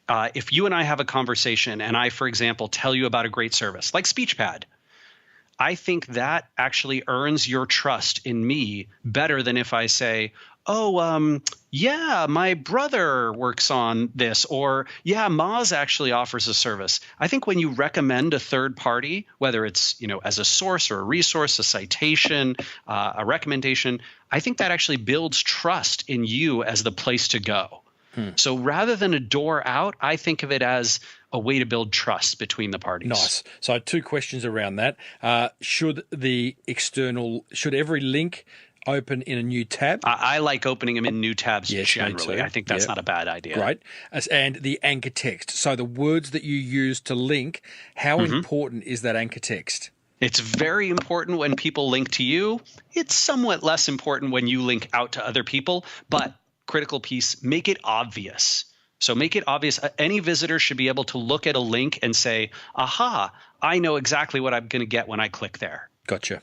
[SPEAKER 3] If you and I have a conversation and I, for example, tell you about a great service like SpeechPad, I think that actually earns your trust in me better than if I say, yeah, my brother works on this, or yeah, Moz actually offers a service. I think when you recommend a third party, whether it's, as a source or a resource, a citation, a recommendation, I think that actually builds trust in you as the place to go. So rather than a door out, I think of it as a way to build trust between the parties.
[SPEAKER 1] Nice. So 2 questions around that. Should every link open in a new tab?
[SPEAKER 3] I like opening them in new tabs generally.
[SPEAKER 1] Me too.
[SPEAKER 3] I think that's not a bad idea.
[SPEAKER 1] Great. And the anchor text. So the words that you use to link, how important is that anchor text?
[SPEAKER 3] It's very important when people link to you. It's somewhat less important when you link out to other people, but critical piece, make it obvious. So make it obvious. Any visitor should be able to look at a link and say, aha, I know exactly what I'm going to get when I click there.
[SPEAKER 1] Gotcha.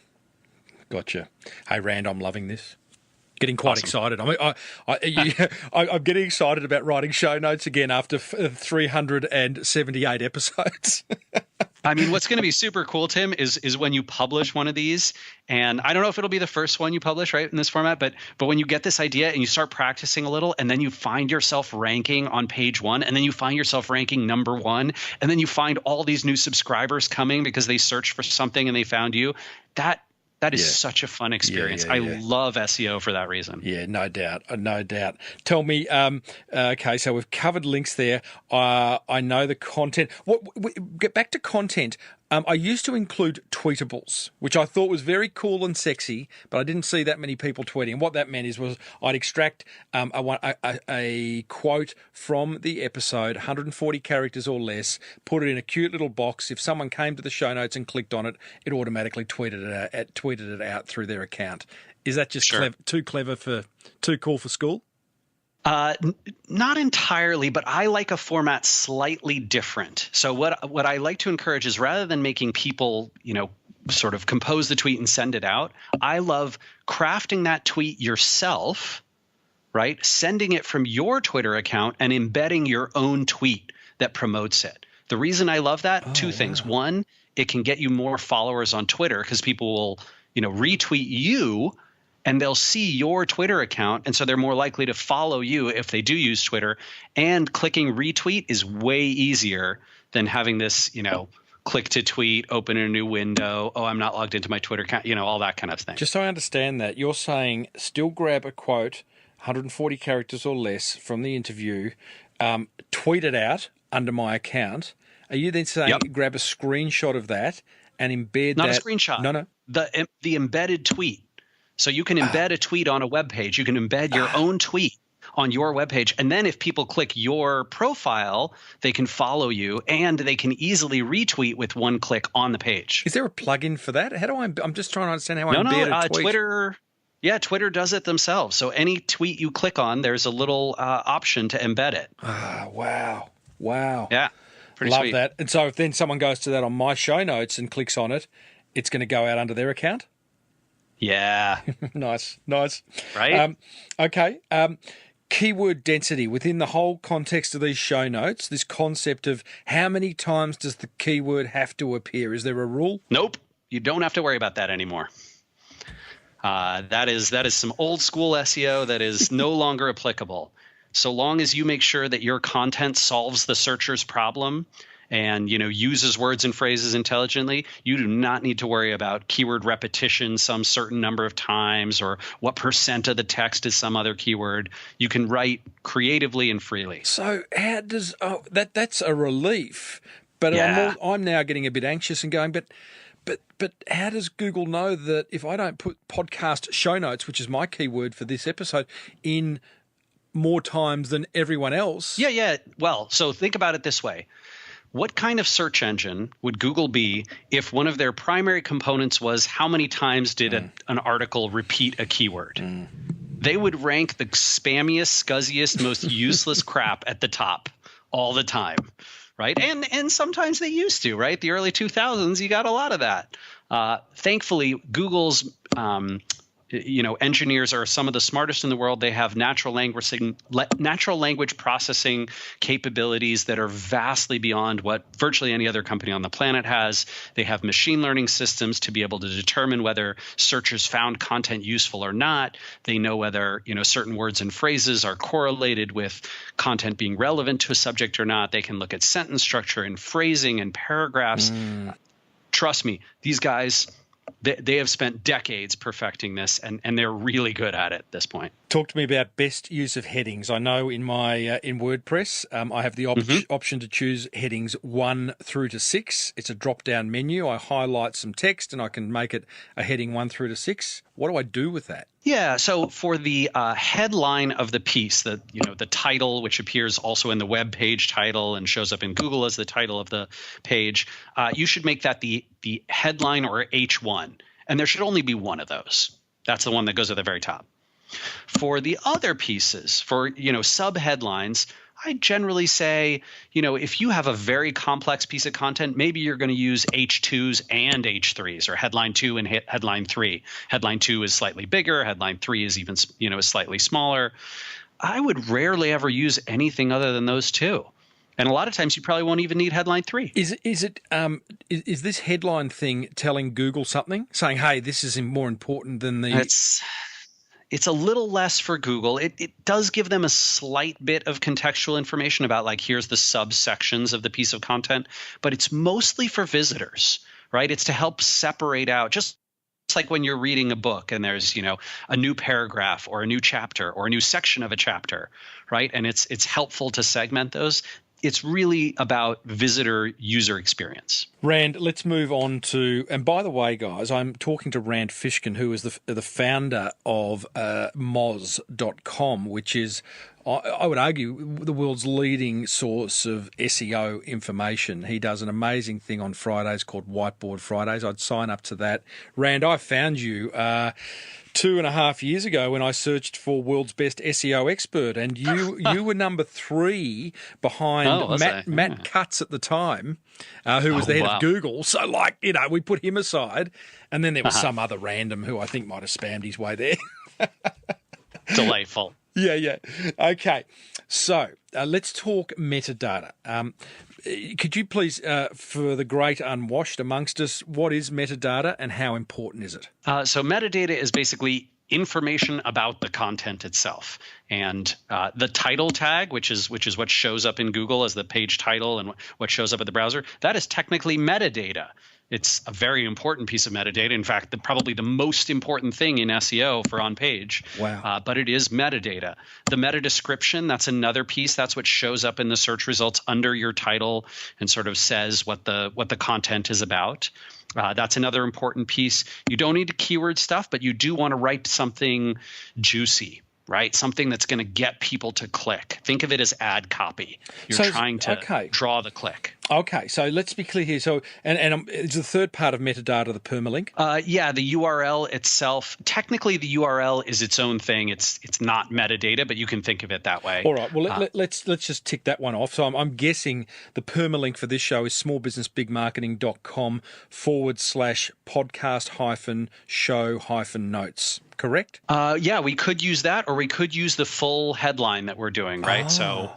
[SPEAKER 1] Hey, Rand, I'm loving this. Getting quite excited. I'm getting excited about writing show notes again after 378 episodes.
[SPEAKER 3] I mean, what's going to be super cool, Tim, is when you publish one of these, and I don't know if it'll be the first one you publish, right, in this format, but when you get this idea and you start practicing a little, and then you find yourself ranking on page 1, and then you find yourself ranking number 1, and then you find all these new subscribers coming because they searched for something and they found you, that is such a fun experience. I love SEO for that reason. Yeah,
[SPEAKER 1] no doubt. Tell me, okay, so we've covered links there. I know the content. Get back to content. I used to include tweetables, which I thought was very cool and sexy, but I didn't see that many people tweeting. And what that meant was I'd extract a quote from the episode, 140 characters or less, put it in a cute little box. If someone came to the show notes and clicked on it, it automatically tweeted it out through their account. Is that just too cool for school?
[SPEAKER 3] Not entirely, but I like a format slightly different. So what I like to encourage is, rather than making people, sort of compose the tweet and send it out, I love crafting that tweet yourself, right? Sending it from your Twitter account and embedding your own tweet that promotes it. The reason I love that, two things. One, it can get you more followers on Twitter because people will, retweet you and they'll see your Twitter account. And so they're more likely to follow you if they do use Twitter. And clicking retweet is way easier than having this, click to tweet, open a new window. Oh, I'm not logged into my Twitter account, all that kind of thing.
[SPEAKER 1] Just so I understand that, you're saying still grab a quote, 140 characters or less from the interview, tweet it out under my account. Are you then saying grab a screenshot of that and embed
[SPEAKER 3] Not
[SPEAKER 1] that?
[SPEAKER 3] a screenshot.
[SPEAKER 1] No.
[SPEAKER 3] The embedded tweet. So you can embed a tweet on a web page. You can embed your own tweet on your web page. And then if people click your profile, they can follow you and they can easily retweet with one click on the page.
[SPEAKER 1] Is there a plugin for that? I'm just trying to understand how I embed a tweet.
[SPEAKER 3] Twitter does it themselves. So any tweet you click on, there's a little option to embed it.
[SPEAKER 1] Wow.
[SPEAKER 3] Yeah. Pretty
[SPEAKER 1] Love
[SPEAKER 3] sweet.
[SPEAKER 1] that. And so if then someone goes to that on my show notes and clicks on it, it's going to go out under their account?
[SPEAKER 3] Yeah.
[SPEAKER 1] Nice.
[SPEAKER 3] Right?
[SPEAKER 1] Okay. Keyword density within the whole context of these show notes, this concept of how many times does the keyword have to appear? Is there a rule?
[SPEAKER 3] Nope. You don't have to worry about that anymore. That is some old school SEO that is no longer applicable. So long as you make sure that your content solves the searcher's problem and uses words and phrases intelligently, you do not need to worry about keyword repetition some certain number of times or what percent of the text is some other keyword. You can write creatively and freely.
[SPEAKER 1] So how does that's a relief, but
[SPEAKER 3] Yeah.
[SPEAKER 1] I'm now getting a bit anxious and going, but how does Google know that if I don't put podcast show notes, which is my keyword for this episode, in more times than everyone else?
[SPEAKER 3] Yeah. Well, so think about it this way. What kind of search engine would Google be if one of their primary components was how many times did an article repeat a keyword? They would rank the spammiest, scuzziest, most useless crap at the top all the time, right? And sometimes they used to, right? The early 2000s, you got a lot of that. Thankfully, Google's engineers are some of the smartest in the world. They have natural language processing capabilities that are vastly beyond what virtually any other company on the planet has. They have machine learning systems to be able to determine whether searchers found content useful or not. They know whether certain words and phrases are correlated with content being relevant to a subject or not. They can look at sentence structure and phrasing and paragraphs. Trust me, these guys, they have spent decades perfecting this, and they're really good at it at this point.
[SPEAKER 1] Talk to me about best use of headings. I know in my in WordPress, I have the option to choose headings 1 through to 6. It's a drop-down menu. I highlight some text, and I can make it a heading 1 through to 6. What do I do with that?
[SPEAKER 3] Yeah, so for the headline of the piece, the title, which appears also in the web page title and shows up in Google as the title of the page, you should make that the headline or H1, and there should only be one of those. That's the one that goes at the very top. For the other pieces, for sub-headlines, I generally say, if you have a very complex piece of content, maybe you're going to use H2s and H3s, or headline 2 and headline 3. Headline 2 is slightly bigger. Headline 3 is even is slightly smaller. I would rarely ever use anything other than those two. And a lot of times you probably won't even need headline 3.
[SPEAKER 1] Is this headline thing telling Google something, saying, hey, this is more important than the...
[SPEAKER 3] It's a little less for Google. It does give them a slight bit of contextual information about, like, here's the subsections of the piece of content, but it's mostly for visitors, right? It's to help separate out, just like when you're reading a book and there's, a new paragraph or a new chapter or a new section of a chapter, right? And it's helpful to segment those. It's really about visitor user experience.
[SPEAKER 1] Rand, let's move on to, and by the way, guys, I'm talking to Rand Fishkin, who is the founder of moz.com, which is, I would argue, the world's leading source of SEO information. He does an amazing thing on Fridays called Whiteboard Fridays. I'd sign up to that. Rand, I found you 2.5 years ago when I searched for world's best SEO expert, and you were number 3 behind Matt Cutts at the time, who was the head of Google. So, we put him aside, and then there was some other random who I think might have spammed his way there.
[SPEAKER 3] Delightful.
[SPEAKER 1] Yeah. Okay. So let's talk metadata. Could you please, for the great unwashed amongst us, what is metadata and how important is it?
[SPEAKER 3] So metadata is basically information about the content itself, and the title tag, which is what shows up in Google as the page title and what shows up at the browser, that is technically metadata. It's a very important piece of metadata. In fact, probably the most important thing in SEO for on page.
[SPEAKER 1] Wow.
[SPEAKER 3] But it is metadata. The meta description, that's another piece. That's what shows up in the search results under your title and sort of says what the content is about. That's another important piece. You don't need keyword stuff, but you do want to write something juicy, right? Something that's going to get people to click. Think of it as ad copy. You're trying to draw the click.
[SPEAKER 1] Okay, so let's be clear here. So, and is the third part of metadata the permalink?
[SPEAKER 3] Yeah, the URL itself. Technically, the URL is its own thing. It's not metadata, but you can think of it that way.
[SPEAKER 1] All right. Well, let's just tick that one off. So I'm guessing the permalink for this show is smallbusinessbigmarketing.com/podcast-show-notes. Correct?
[SPEAKER 3] Yeah, we could use that, or we could use the full headline that we're doing, right? So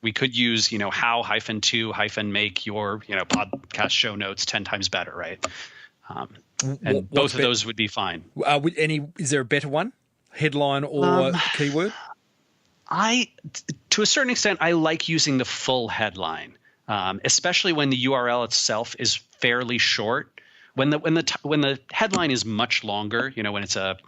[SPEAKER 3] we could use, how-to-make your, podcast show notes 10 times better, right? And both of those would be fine.
[SPEAKER 1] Is there a better one? Headline or keyword?
[SPEAKER 3] To a certain extent, I like using the full headline, especially when the URL itself is fairly short. When the headline is much longer, when it's a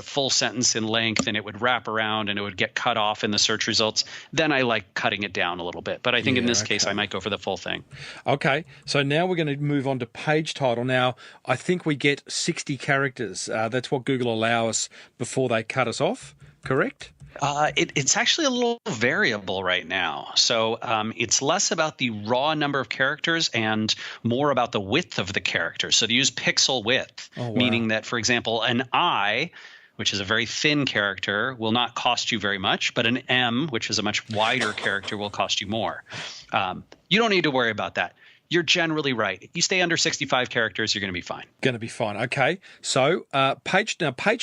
[SPEAKER 3] full sentence in length, and it would wrap around and it would get cut off in the search results, then I like cutting it down a little bit. But I think in this case, I might go for the full thing. Okay.
[SPEAKER 1] So now we're going to move on to page title. Now, I think we get 60 characters. That's what Google allow us before they cut us off, correct?
[SPEAKER 3] It's actually a little variable right now. So it's less about the raw number of characters and more about the width of the characters. So they use pixel width, meaning that, for example, an I, which is a very thin character, will not cost you very much, but an M, which is a much wider character, will cost you more. You don't need to worry about that. You're generally right. You stay under 65 characters, you're going to be fine.
[SPEAKER 1] Going to be fine. Okay. So page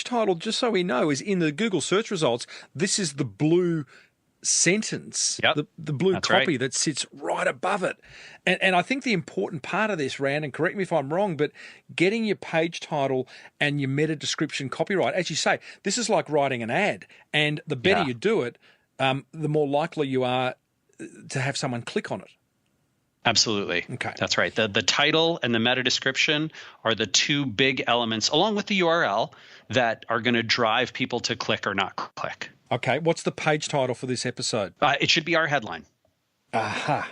[SPEAKER 1] title, just so we know, is in the Google search results. This is the blue sentence, the blue copy that sits right above it. And I think the important part of this, Rand, and correct me if I'm wrong, but getting your page title and your meta description copyright, as you say, this is like writing an ad. And the better you do it, the more likely you are to have someone click on it.
[SPEAKER 3] Absolutely.
[SPEAKER 1] Okay.
[SPEAKER 3] That's right. The title and the meta description are the two big elements, along with the URL, that are going to drive people to click or not click.
[SPEAKER 1] Okay. What's the page title for this episode?
[SPEAKER 3] It should be our headline.
[SPEAKER 1] Aha.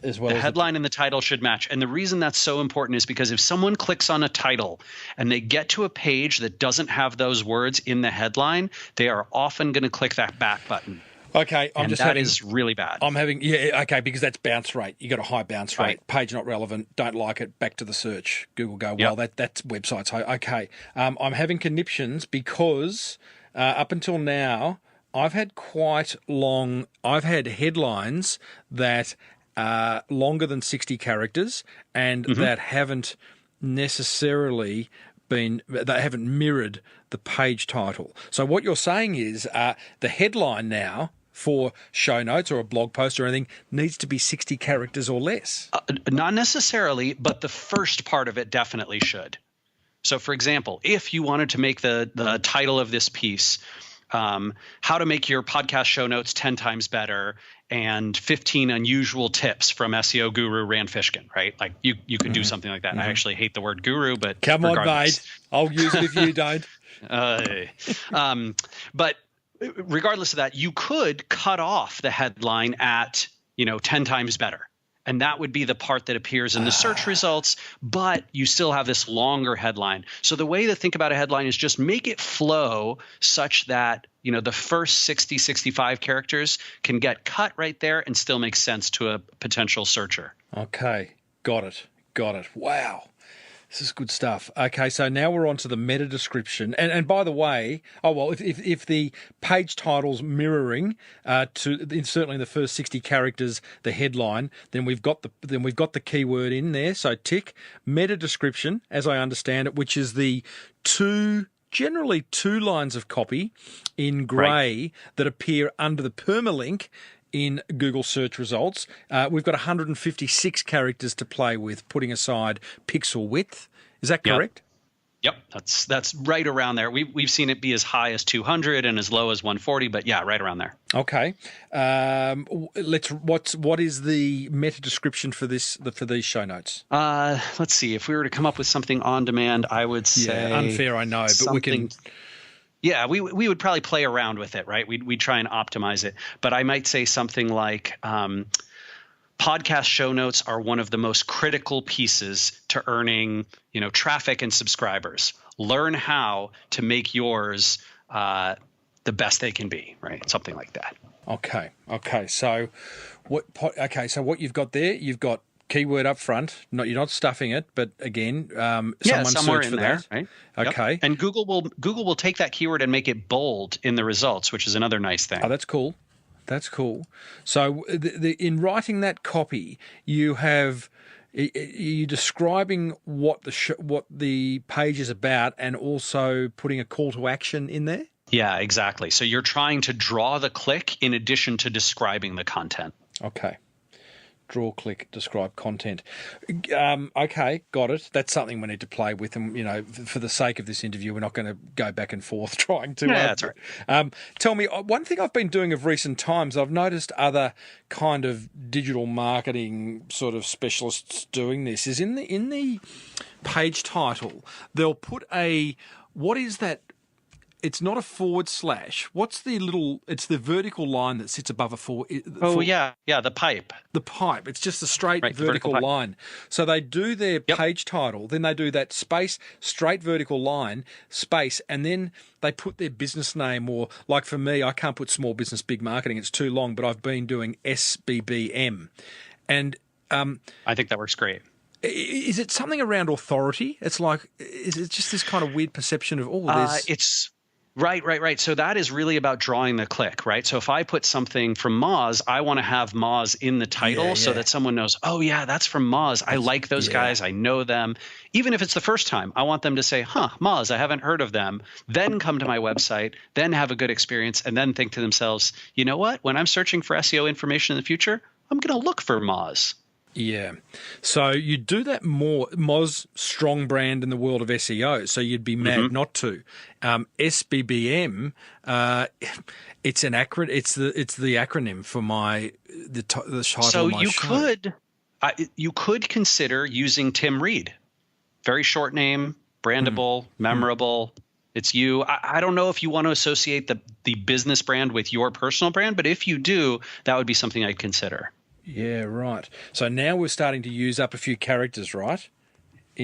[SPEAKER 1] As well
[SPEAKER 3] the
[SPEAKER 1] as
[SPEAKER 3] headline and the title should match. And the reason that's so important is because if someone clicks on a title and they get to a page that doesn't have those words in the headline, they are often going to click that back button.
[SPEAKER 1] Okay,
[SPEAKER 3] that is really bad.
[SPEAKER 1] I'm having because that's bounce rate. You got a high bounce rate. Right. Page not relevant. Don't like it. Back to the search. Google go, well, that's websites. Okay, I'm having conniptions because up until now I've had headlines that are longer than 60 characters and that haven't necessarily they haven't mirrored the page title. So what you're saying is the headline now for show notes or a blog post or anything needs to be 60 characters or less?
[SPEAKER 3] Not necessarily, but the first part of it definitely should. So, for example, if you wanted to make the title of this piece, how to make your podcast show notes 10 times better and 15 unusual tips from SEO guru Rand Fishkin, right? Like you could do something like that. I actually hate the word guru, but
[SPEAKER 1] come on, mate. I'll use it if you don't.
[SPEAKER 3] But regardless of that, you could cut off the headline at 10 times better. And that would be the part that appears in the search results, but you still have this longer headline. So the way to think about a headline is just make it flow such that, the first 60, 65 characters can get cut right there and still make sense to a potential searcher.
[SPEAKER 1] Okay. Got it. Wow. This is good stuff. Okay, so now we're on to the meta description. And by the way, if the page title's mirroring certainly in the first 60 characters the headline, then we've got the keyword in there. So tick meta description, as I understand it, which is the generally two lines of copy in grey that appear under the permalink in Google search results. We've got 156 characters to play with, putting aside pixel width. Is that correct?
[SPEAKER 3] Yep, that's right around there. We've seen it be as high as 200 and as low as 140, but yeah, right around there.
[SPEAKER 1] Okay. What is the meta description for these show notes?
[SPEAKER 3] Let's see. If we were to come up with something on demand, I would say
[SPEAKER 1] unfair, I know, but we can.
[SPEAKER 3] Yeah, we would probably play around with it, right? We'd try and optimize it, but I might say something like. Podcast show notes are one of the most critical pieces to earning, traffic and subscribers. Learn how to make yours the best they can be, right? Something like that.
[SPEAKER 1] Okay. So what you've got there, you've got keyword up front. You're not stuffing it, but again, someone
[SPEAKER 3] somewhere
[SPEAKER 1] search
[SPEAKER 3] in
[SPEAKER 1] for
[SPEAKER 3] there,
[SPEAKER 1] that.
[SPEAKER 3] right?
[SPEAKER 1] Okay.
[SPEAKER 3] Yep. And Google will take that keyword and make it bold in the results, which is another nice thing.
[SPEAKER 1] Oh, that's cool. That's cool. So in writing that copy, you're describing what the page is about and also putting a call to action in there?
[SPEAKER 3] Yeah, exactly. So you're trying to draw the click in addition to describing the content.
[SPEAKER 1] Okay. Draw, click, describe content. Okay, got it. That's something we need to play with. And, for the sake of this interview, we're not going to go back and forth trying to.
[SPEAKER 3] Yeah, that's right.
[SPEAKER 1] Tell me, one thing I've been doing of recent times, I've noticed other kind of digital marketing sort of specialists doing this, is in the page title, they'll put what is that? It's not a forward slash. What's the little? It's the vertical line that sits above a forward.
[SPEAKER 3] Yeah, the pipe.
[SPEAKER 1] The pipe. It's just a straight
[SPEAKER 3] right,
[SPEAKER 1] vertical line. So they do their page title, then they do that space, straight vertical line, space, and then they put their business name, or like for me, I can't put small business, big marketing. It's too long, but I've been doing SBBM. And
[SPEAKER 3] I think that works great.
[SPEAKER 1] Is it something around authority? It's like, is it just this kind of weird perception of,
[SPEAKER 3] it's... Right. So that is really about drawing the click, right? So if I put something from Moz, I want to have Moz in the title so that someone knows, oh, yeah, that's from Moz. I like those guys. I know them. Even if it's the first time, I want them to say, Moz, I haven't heard of them. Then come to my website, then have a good experience, and then think to themselves, you know what? When I'm searching for SEO information in the future, I'm going to look for Moz.
[SPEAKER 1] Yeah. So you do that more. Moz, strong brand in the world of SEO, so you'd be mad not to. SBBM, it's an acronym. It's the acronym for the title
[SPEAKER 3] so
[SPEAKER 1] of my show.
[SPEAKER 3] You could consider using Tim Reid. Very short name, brandable, memorable. It's you. I don't know if you want to associate the business brand with your personal brand, but if you do, that would be something I'd consider.
[SPEAKER 1] Yeah, right. So now we're starting to use up a few characters, right?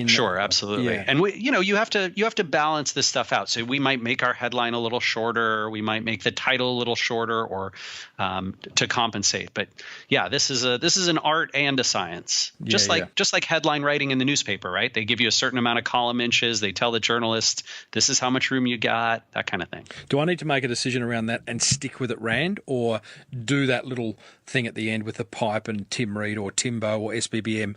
[SPEAKER 3] Sure, absolutely.
[SPEAKER 1] Yeah.
[SPEAKER 3] And you have to balance this stuff out. So we might make our headline a little shorter, we might make the title a little shorter, or to compensate. But yeah, this is an art and a science. Just like headline writing in the newspaper, right? They give you a certain amount of column inches. They tell the journalist, this is how much room you got, that kind of thing.
[SPEAKER 1] Do I need to make a decision around that and stick with it, Rand, or do that little thing at the end with the pipe and Tim Reid or Timbo or SBBM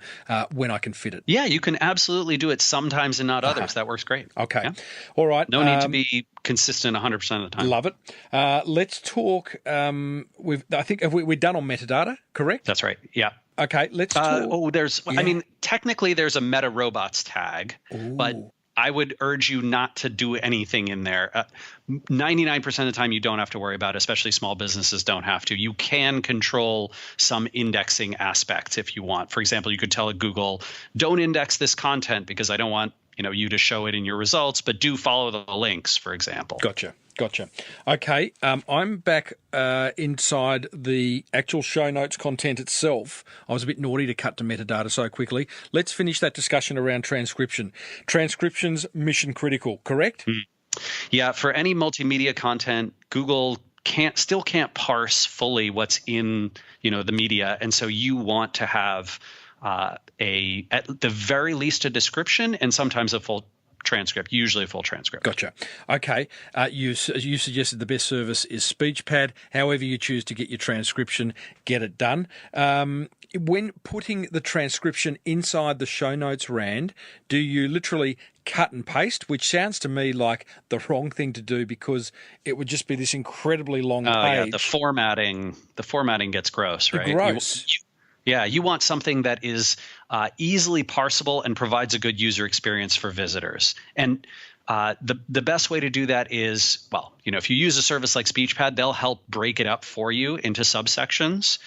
[SPEAKER 1] when I can fit it?
[SPEAKER 3] Yeah, you can absolutely do it sometimes and not others. That works great.
[SPEAKER 1] Okay.
[SPEAKER 3] Yeah.
[SPEAKER 1] All right.
[SPEAKER 3] No need to be consistent 100% of the time.
[SPEAKER 1] Love it. Let's talk. I think we're done on metadata, correct?
[SPEAKER 3] That's right. Yeah.
[SPEAKER 1] Okay. Let's talk.
[SPEAKER 3] Technically there's a meta robots tag, but I would urge you not to do anything in there. 99% of the time you don't have to worry about it, especially small businesses don't have to. You can control some indexing aspects if you want. For example, you could tell Google, don't index this content because I don't want you to show it in your results, but do follow the links, for example.
[SPEAKER 1] Gotcha. Okay, I'm back inside the actual show notes content itself. I was a bit naughty to cut to metadata so quickly. Let's finish that discussion around transcription. Transcription's mission critical, correct?
[SPEAKER 3] Yeah, for any multimedia content, Google still can't parse fully what's in the media, and so you want to have at the very least a description and sometimes a full transcript, usually a full transcript.
[SPEAKER 1] Gotcha. Okay. You suggested the best service is SpeechPad. However you choose to get your transcription, get it done. When putting the transcription inside the show notes, Rand, do you literally cut and paste, which sounds to me like the wrong thing to do because it would just be this incredibly long page.
[SPEAKER 3] Yeah, the formatting gets gross, right?
[SPEAKER 1] Gross.
[SPEAKER 3] You want something that is easily parsable and provides a good user experience for visitors. And the best way to do that is, well, if you use a service like SpeechPad, they'll help break it up for you into subsections,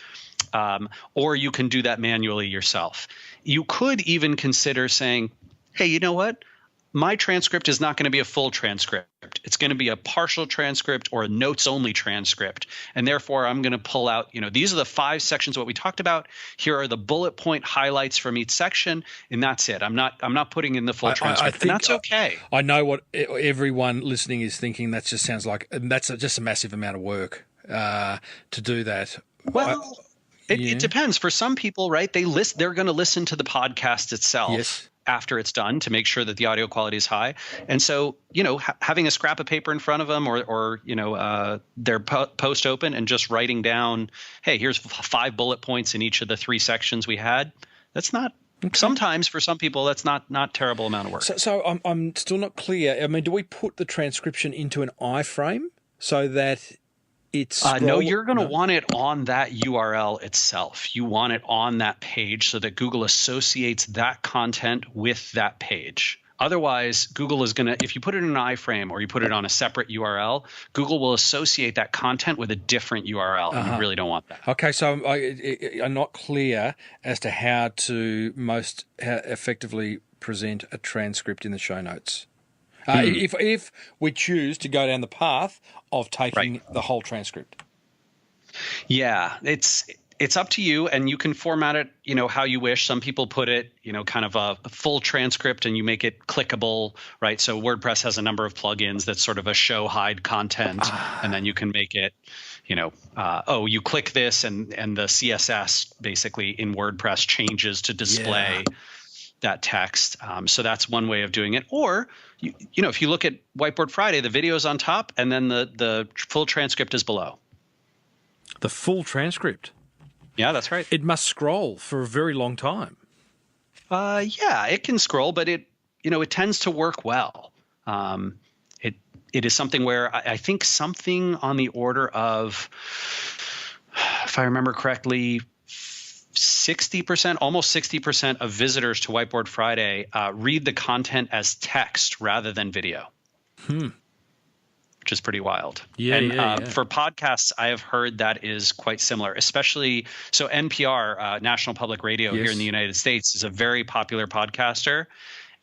[SPEAKER 3] or you can do that manually yourself. You could even consider saying, hey, you know what? My transcript is not going to be a full transcript. It's going to be a partial transcript or a notes-only transcript. And therefore, I'm going to pull out, these are the 5 sections of what we talked about. Here are the bullet point highlights from each section, and that's it. I'm not putting in the full transcript, and that's okay.
[SPEAKER 1] I know what everyone listening is thinking. That just sounds like that's just a massive amount of work to do that.
[SPEAKER 3] Well, it depends. For some people, right, they're going to listen to the podcast itself.
[SPEAKER 1] Yes.
[SPEAKER 3] After it's done to make sure that the audio quality is high. And so, having a scrap of paper in front of them or their post open and just writing down, hey, here's 5 bullet points in each of the 3 sections we had. That's not sometimes for some people, that's not terrible amount of work.
[SPEAKER 1] So I'm still not clear. I mean, do we put the transcription into an iframe so that it's
[SPEAKER 3] no, you're going to want it on that URL itself. You want it on that page so that Google associates that content with that page. Otherwise, Google is going to, if you put it in an iframe or you put it on a separate URL, Google will associate that content with a different URL. And you really don't want that.
[SPEAKER 1] Okay, so I'm not clear as to how to most effectively present a transcript in the show notes. If we choose to go down the path of taking the whole transcript.
[SPEAKER 3] Yeah, it's up to you, and you can format it, how you wish. Some people put it, kind of a full transcript and you make it clickable, right? So WordPress has a number of plugins that's sort of a show hide content, and then you can make it, you click this and the CSS basically in WordPress changes to display that text. So that's one way of doing it. Or, if you look at Whiteboard Friday, the video is on top and then the full transcript is below.
[SPEAKER 1] The full transcript?
[SPEAKER 3] Yeah, that's right.
[SPEAKER 1] It must scroll for a very long time.
[SPEAKER 3] Yeah, it can scroll, but it tends to work well. It is something where I think something on the order of, if I remember correctly, 60%, almost 60% of visitors to Whiteboard Friday read the content as text rather than video. Which is pretty wild. For podcasts, I have heard that is quite similar, especially so NPR, National Public Radio here in the United States, is a very popular podcaster.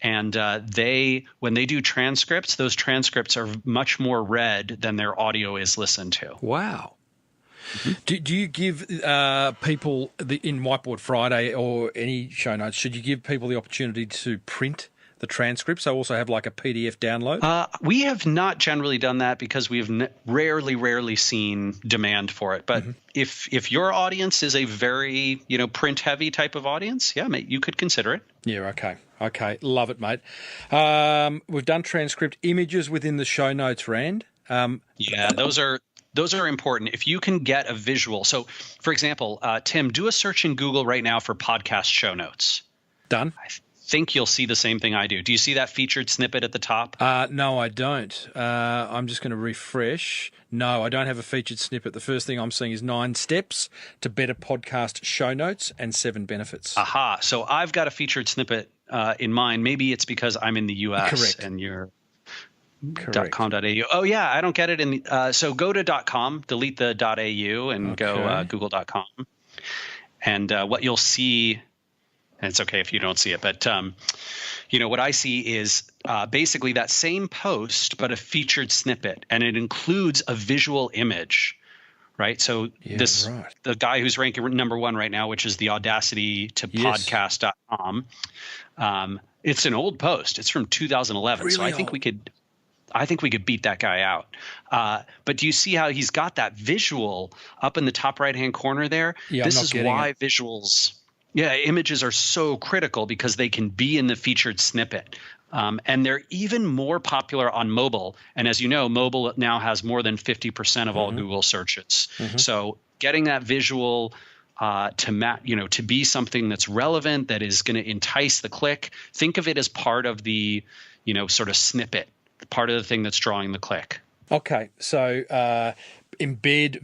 [SPEAKER 3] And when they do transcripts, those transcripts are much more read than their audio is listened to.
[SPEAKER 1] Wow. Do you give people in Whiteboard Friday or any show notes, should you give people the opportunity to print the transcripts? So also have like a PDF download?
[SPEAKER 3] We have not generally done that because we've rarely seen demand for it. But if your audience is a very print heavy type of audience, mate, you could consider it.
[SPEAKER 1] Yeah, okay. Love it, mate. We've done transcript images within the show notes, Rand.
[SPEAKER 3] Those are important. If you can get a visual. So, for example, Tim, do a search in Google right now for podcast show notes.
[SPEAKER 1] Done.
[SPEAKER 3] I think you'll see the same thing I do. Do you see that featured snippet at the top?
[SPEAKER 1] No, I don't. I'm just going to refresh. No, I don't have a featured snippet. The first thing I'm seeing is 9 steps to better podcast show notes and 7 benefits.
[SPEAKER 3] Aha. So I've got a featured snippet in mind. Maybe it's because I'm in the U.S.
[SPEAKER 1] Correct.
[SPEAKER 3] And you're...
[SPEAKER 1] Correct.
[SPEAKER 3] .com.au. Oh yeah, I don't get it in. So go to .com, delete the .au, and go google.com. And what you'll see, and it's okay if you don't see it, but what I see is basically that same post, but a featured snippet, and it includes a visual image, right? So the guy who's ranking number 1 right now, which is the Audacity to podcast.com. It's an old post. It's from 2011.
[SPEAKER 1] Really
[SPEAKER 3] so I think we could beat that guy out. But do you see how he's got that visual up in the top right-hand corner there?
[SPEAKER 1] Yeah,
[SPEAKER 3] this is why images are so critical because they can be in the featured snippet. And they're even more popular on mobile. And as you know, mobile now has more than 50% of all Google searches. So getting that visual to be something that's relevant, that is going to entice the click. Think of it as part of the, sort of snippet, part of the thing that's drawing the click.
[SPEAKER 1] Okay, so embed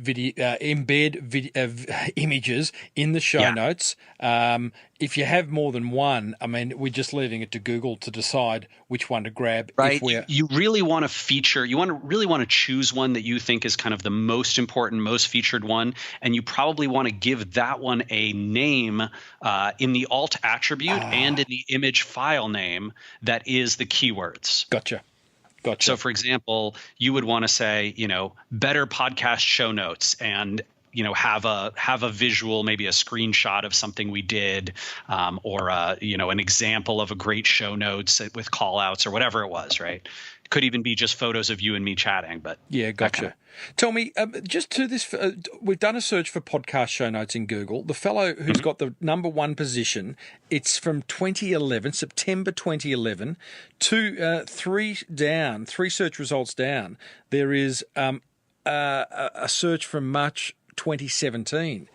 [SPEAKER 1] images in the show notes. If you have more than one, I mean, we're just leaving it to Google to decide which one to grab.
[SPEAKER 3] Right. You really want to feature. You really want to choose one that you think is kind of the most important, most featured one, and you probably want to give that one a name in the alt attribute and in the image file name that is the keywords.
[SPEAKER 1] Gotcha.
[SPEAKER 3] So, for example, you would want to say, better podcast show notes, and have a visual, maybe a screenshot of something we did, or an example of a great show notes with call outs or whatever it was. Right. It could even be just photos of you and me chatting. But
[SPEAKER 1] yeah, gotcha. Tell me, just to this, we've done a search for podcast show notes in Google. The fellow who's got the number one position, it's from 2011, September 2011, three search results down. There is a search from March 2017.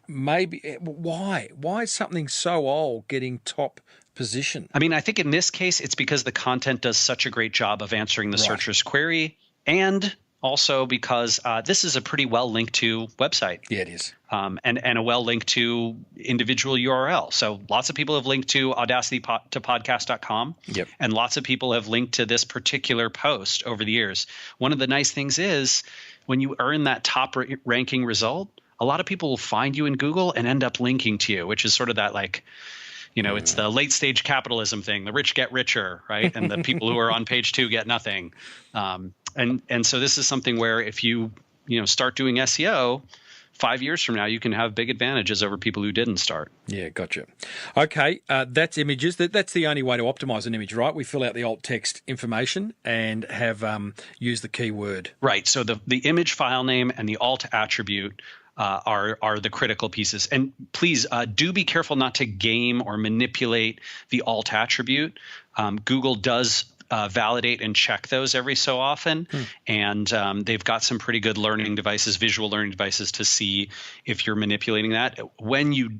[SPEAKER 1] Maybe why is something so old getting top position?
[SPEAKER 3] I mean, I think in this case, it's because the content does such a great job of answering the searcher's query, and also because this is a pretty well linked to website.
[SPEAKER 1] Yeah, it is.
[SPEAKER 3] And a well linked to individual URL. So lots of people have linked to audacity-to-podcast.com.
[SPEAKER 1] Yep.
[SPEAKER 3] And lots of people have linked to this particular post over the years. One of the nice things is when you earn that top ranking result, a lot of people will find you in Google and end up linking to you, which is sort of that it's the late stage capitalism thing. The rich get richer, right? And the people who are on page 2 get nothing. And so this is something where if you start doing SEO, 5 years from now, you can have big advantages over people who didn't start.
[SPEAKER 1] Yeah, gotcha. Okay, that's images. That's the only way to optimize an image, right? We fill out the alt text information and have used the keyword.
[SPEAKER 3] Right. So the image file name and the alt attribute are the critical pieces. And please do be careful not to game or manipulate the alt attribute. Google does validate and check those every so often. And they've got some pretty good visual learning devices to see if you're manipulating that.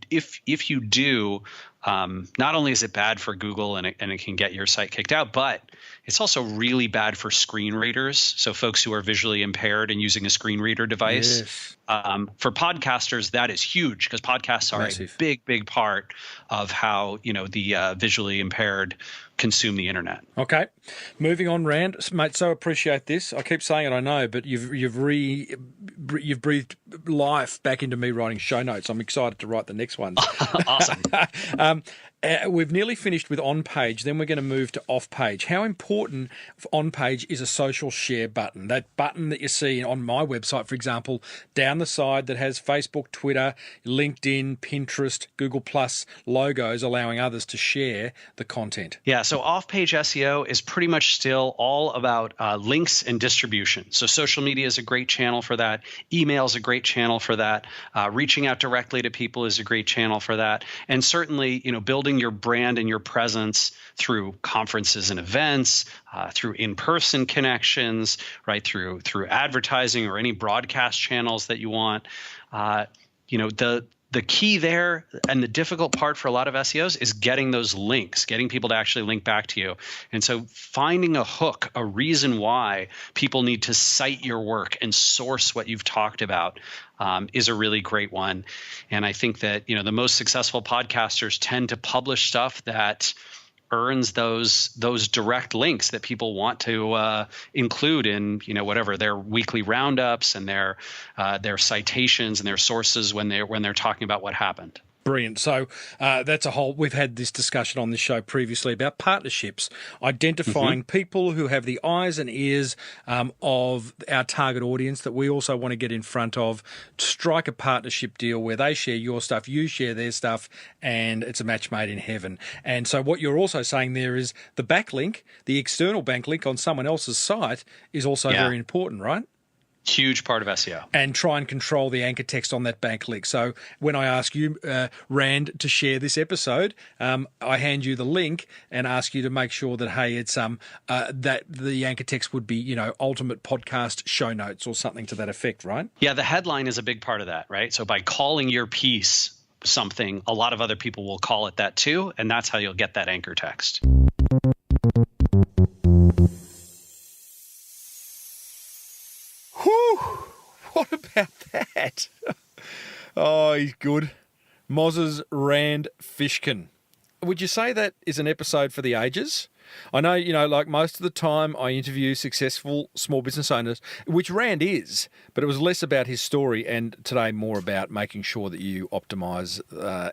[SPEAKER 3] If you do, not only is it bad for Google and it can get your site kicked out, but it's also really bad for screen readers. So folks who are visually impaired and using a screen reader device.
[SPEAKER 1] Yes.
[SPEAKER 3] For podcasters, that is huge because podcasts are a big, big part of how the visually impaired consume the internet.
[SPEAKER 1] Okay, moving on, Rand, mate. So appreciate this. I keep saying it, I know, but you've breathed life back into me writing show notes. I'm excited to write the next one.
[SPEAKER 3] Awesome.
[SPEAKER 1] We've nearly finished with on page. Then we're going to move to off page. How important on page is a social share button? That button that you see on my website, for example, down the side that has Facebook, Twitter, LinkedIn, Pinterest, Google Plus logos, allowing others to share the content.
[SPEAKER 3] Yeah. So off-page SEO is pretty much still all about links and distribution. So social media is a great channel for that. Email is a great channel for that. Reaching out directly to people is a great channel for that. And certainly, building your brand and your presence through conferences and events, through in-person connections, right, through advertising or any broadcast channels that you want. The key there and the difficult part for a lot of SEOs is getting those links, getting people to actually link back to you. And so finding a hook, a reason why people need to cite your work and source what you've talked about is a really great one. And I think that, the most successful podcasters tend to publish stuff that earns those direct links that people want to include in whatever their weekly roundups and their citations and their sources when they're talking about what happened.
[SPEAKER 1] Brilliant. So that's a whole. We've had this discussion on this show previously about partnerships, identifying people who have the eyes and ears of our target audience that we also want to get in front of. Strike a partnership deal where they share your stuff, you share their stuff, and it's a match made in heaven. And so what you're also saying there is the backlink, the external backlink on someone else's site is also very important, right?
[SPEAKER 3] Huge part of SEO.
[SPEAKER 1] And try and control the anchor text on that backlink. So when I ask you, Rand, to share this episode, I hand you the link and ask you to make sure that, hey, it's that the anchor text would be, ultimate podcast show notes or something to that effect, right?
[SPEAKER 3] Yeah, the headline is a big part of that, right? So by calling your piece something, a lot of other people will call it that too, and that's how you'll get that anchor text.
[SPEAKER 1] Whew, what about that? Oh, he's good. Moz's Rand Fishkin. Would you say that is an episode for the ages? I know, like most of the time I interview successful small business owners, which Rand is, but it was less about his story and today more about making sure that you optimise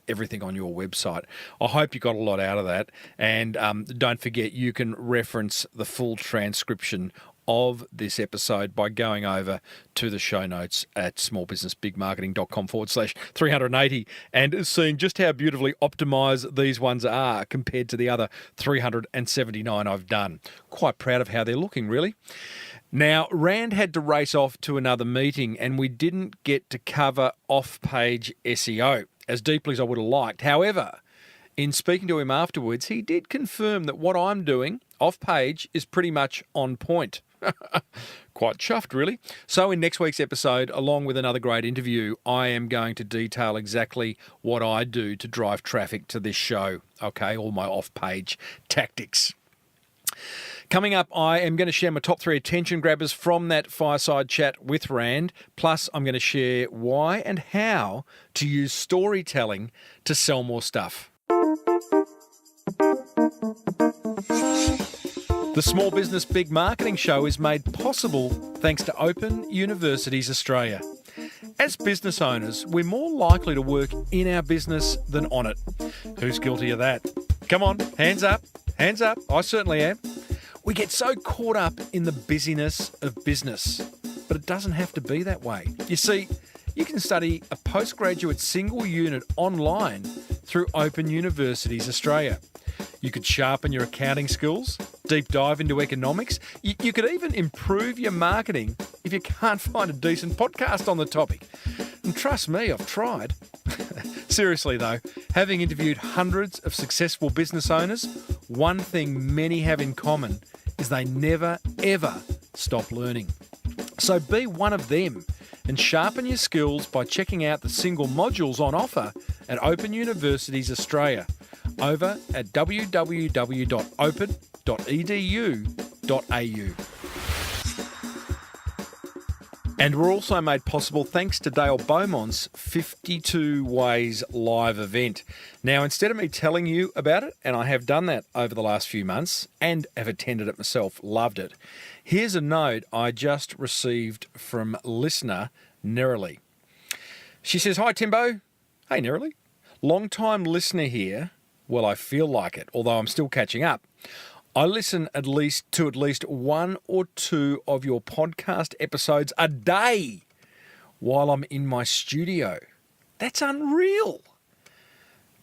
[SPEAKER 1] everything on your website. I hope you got a lot out of that. And don't forget, you can reference the full transcription of this episode by going over to the show notes at smallbusinessbigmarketing.com/380 and seeing just how beautifully optimized these ones are compared to the other 379 I've done. Quite proud of how they're looking, really. Now, Rand had to race off to another meeting and we didn't get to cover off-page SEO as deeply as I would have liked. However, in speaking to him afterwards, he did confirm that what I'm doing off-page is pretty much on point. Quite chuffed, really. So in next week's episode, along with another great interview, I am going to detail exactly what I do to drive traffic to this show, okay, all my off-page tactics. Coming up, I am going to share my top 3 attention grabbers from that fireside chat with Rand. Plus, I'm going to share why and how to use storytelling to sell more stuff. The Small Business Big Marketing Show is made possible thanks to Open Universities Australia. As business owners, we're more likely to work in our business than on it. Who's guilty of that? Come on, hands up, hands up. I certainly am. We get so caught up in the busyness of business, but it doesn't have to be that way. You see, you can study a postgraduate single unit online through Open Universities Australia. You could sharpen your accounting skills, deep dive into economics. You could even improve your marketing if you can't find a decent podcast on the topic. And trust me, I've tried. Seriously though, having interviewed hundreds of successful business owners, one thing many have in common is they never, ever stop learning. So be one of them and sharpen your skills by checking out the single modules on offer at Open Universities Australia over at www.open.edu.au. And we're also made possible thanks to Dale Beaumont's 52 Ways live event. Now, instead of me telling you about it, and I have done that over the last few months and have attended it myself, loved it, here's a note I just received from listener Nerily. She says, "Hi Timbo." Hey Nerily. Long-time listener here. Well, I feel like it, although I'm still catching up. I listen to at least one or two of your podcast episodes a day while I'm in my studio. That's unreal.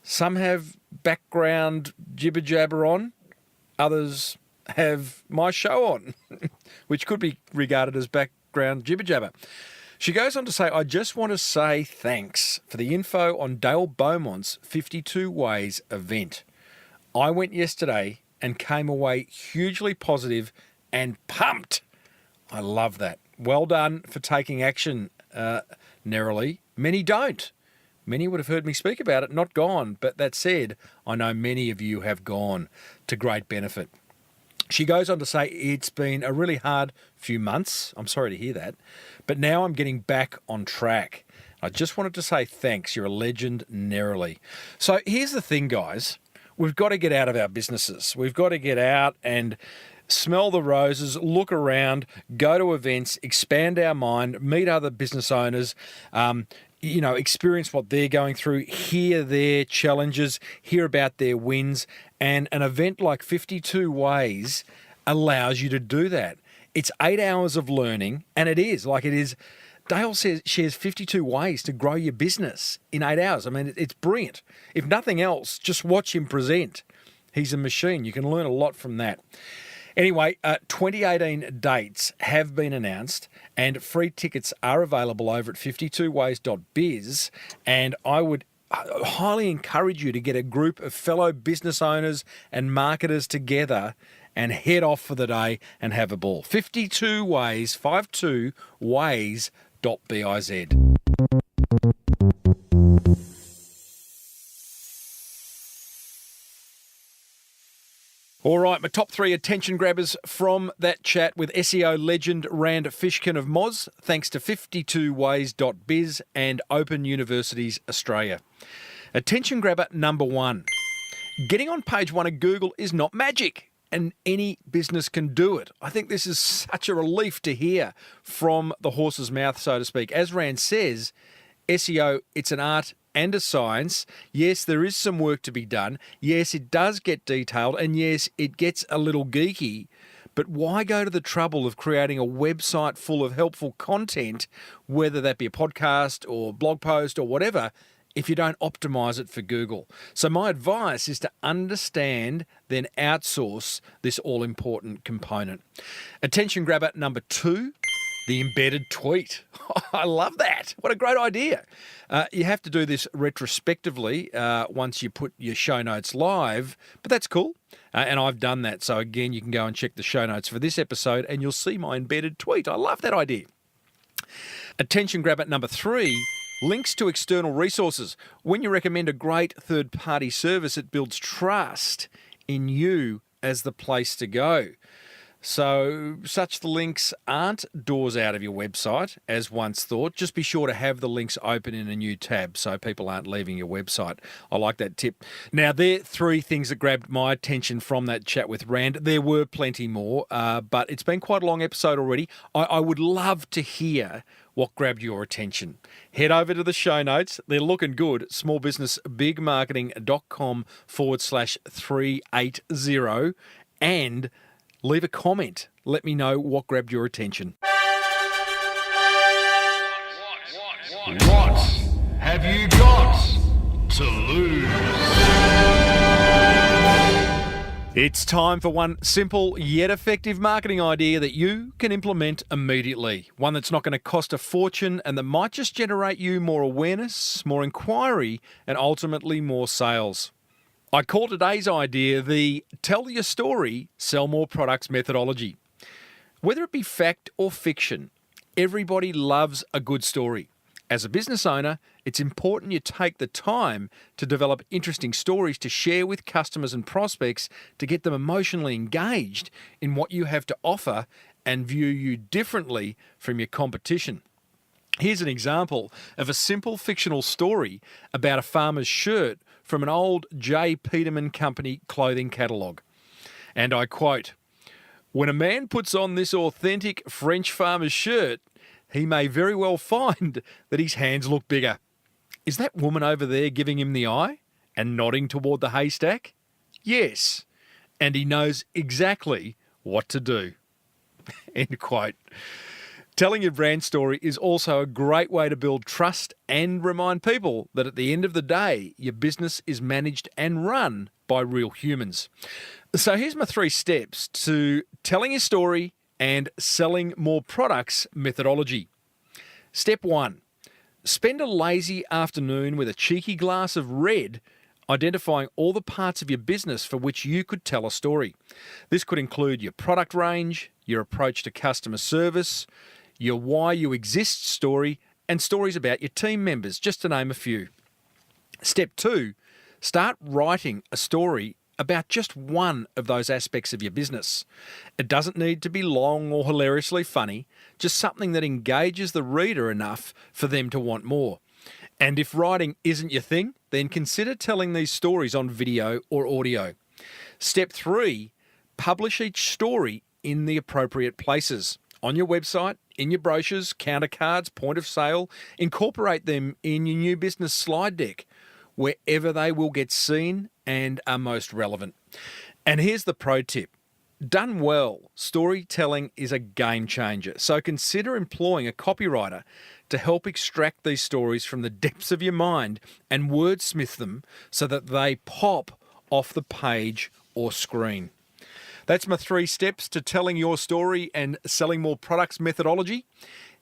[SPEAKER 1] Some have background jibber-jabber on. Others have my show on, which could be regarded as background jibber-jabber. She goes on to say, "I just want to say thanks for the info on Dale Beaumont's 52 Ways event. I went yesterday and came away hugely positive and pumped." I love that. Well done for taking action, Nerily. Many don't. Many would have heard me speak about it, not gone. But that said, I know many of you have gone to great benefit. She goes on to say, "It's been a really hard few months. I'm sorry to hear that. But now I'm getting back on track. I just wanted to say thanks. You're a legend, Nerily." So here's the thing, guys. We've got to get out of our businesses. We've got to get out and smell the roses, look around, go to events, expand our mind, meet other business owners, experience what they're going through, hear their challenges, hear about their wins. And an event like 52 Ways allows you to do that. It's 8 hours of learning, and it is. Dale shares 52 ways to grow your business in 8 hours. I mean, it's brilliant. If nothing else, just watch him present. He's a machine. You can learn a lot from that. Anyway, 2018 dates have been announced and free tickets are available over at 52ways.biz, and I would highly encourage you to get a group of fellow business owners and marketers together and head off for the day and have a ball. 52ways, 52ways.biz. All right, my top three attention grabbers from that chat with SEO legend Rand Fishkin of Moz, thanks to 52ways.biz and Open Universities Australia. Attention grabber number one. Getting on page one of Google is not magic, and any business can do it. I think this is such a relief to hear from the horse's mouth, so to speak. As Rand says, SEO, it's an art and a science. Yes, there is some work to be done. Yes, it does get detailed, and yes, it gets a little geeky. But why go to the trouble of creating a website full of helpful content, whether that be a podcast or blog post or whatever, if you don't optimize it for Google? So my advice is to understand, then outsource this all-important component. Attention grabber number two, the embedded tweet. I love that. What a great idea. You have to do this retrospectively once you put your show notes live, but that's cool. And I've done that. So again, you can go and check the show notes for this episode and you'll see my embedded tweet. I love that idea. Attention grabber number three, links to external resources. When you recommend a great third-party service, it builds trust in you as the place to go. So such links aren't doors out of your website, as once thought. Just be sure to have the links open in a new tab so people aren't leaving your website. I like that tip. Now, there are three things that grabbed my attention from that chat with Rand. There were plenty more, but it's been quite a long episode already. I would love to hear what grabbed your attention. Head over to the show notes. They're looking good. smallbusinessbigmarketing.com/380 and leave a comment. Let me know what grabbed your attention.
[SPEAKER 2] What have you got to lose?
[SPEAKER 1] It's time for one simple yet effective marketing idea that you can implement immediately. One that's not going to cost a fortune and that might just generate you more awareness, more inquiry, and ultimately more sales. I call today's idea the Tell Your Story, Sell More Products methodology. Whether it be fact or fiction, everybody loves a good story. As a business owner, it's important you take the time to develop interesting stories to share with customers and prospects to get them emotionally engaged in what you have to offer and view you differently from your competition. Here's an example of a simple fictional story about a farmer's shirt from an old J. Peterman Company clothing catalogue. And I quote, "When a man puts on this authentic French farmer's shirt, he may very well find that his hands look bigger. Is that woman over there giving him the eye and nodding toward the haystack? Yes, and he knows exactly what to do." End quote. Telling your brand story is also a great way to build trust and remind people that at the end of the day, your business is managed and run by real humans. So here's my 3 steps to telling your story and selling more products methodology. Step 1, spend a lazy afternoon with a cheeky glass of red identifying all the parts of your business for which you could tell a story. This could include your product range, your approach to customer service, your why you exist story, and stories about your team members, just to name a few. Step 2, start writing a story about just one of those aspects of your business. It doesn't need to be long or hilariously funny, just something that engages the reader enough for them to want more. And if writing isn't your thing, then consider telling these stories on video or audio. Step 3, publish each story in the appropriate places. On your website, in your brochures, counter cards, point of sale, incorporate them in your new business slide deck, wherever they will get seen and are most relevant. And here's the pro tip. Done well, storytelling is a game changer. So consider employing a copywriter to help extract these stories from the depths of your mind and wordsmith them so that they pop off the page or screen. That's my 3 steps to telling your story and selling more products methodology.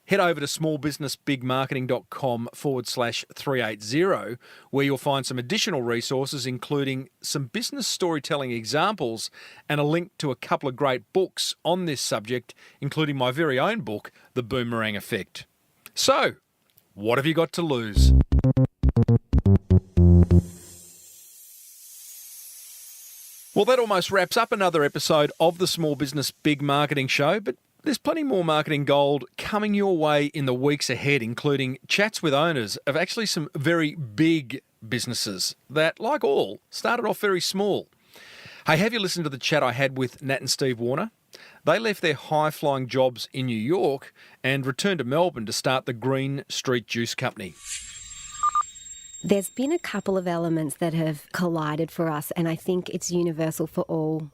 [SPEAKER 1] Head over to smallbusinessbigmarketing.com/380, where you'll find some additional resources, including some business storytelling examples and a link to a couple of great books on this subject, including my very own book, The Boomerang Effect. So, what have you got to lose? Well, that almost wraps up another episode of the Small Business Big Marketing Show, but there's plenty more marketing gold coming your way in the weeks ahead, including chats with owners of actually some very big businesses that, like all, started off very small. Hey, have you listened to the chat I had with Nat and Steve Warner? They left their high-flying jobs in New York and returned to Melbourne to start the Green Street Juice Company.
[SPEAKER 4] There's been a couple of elements that have collided for us, and I think it's universal for all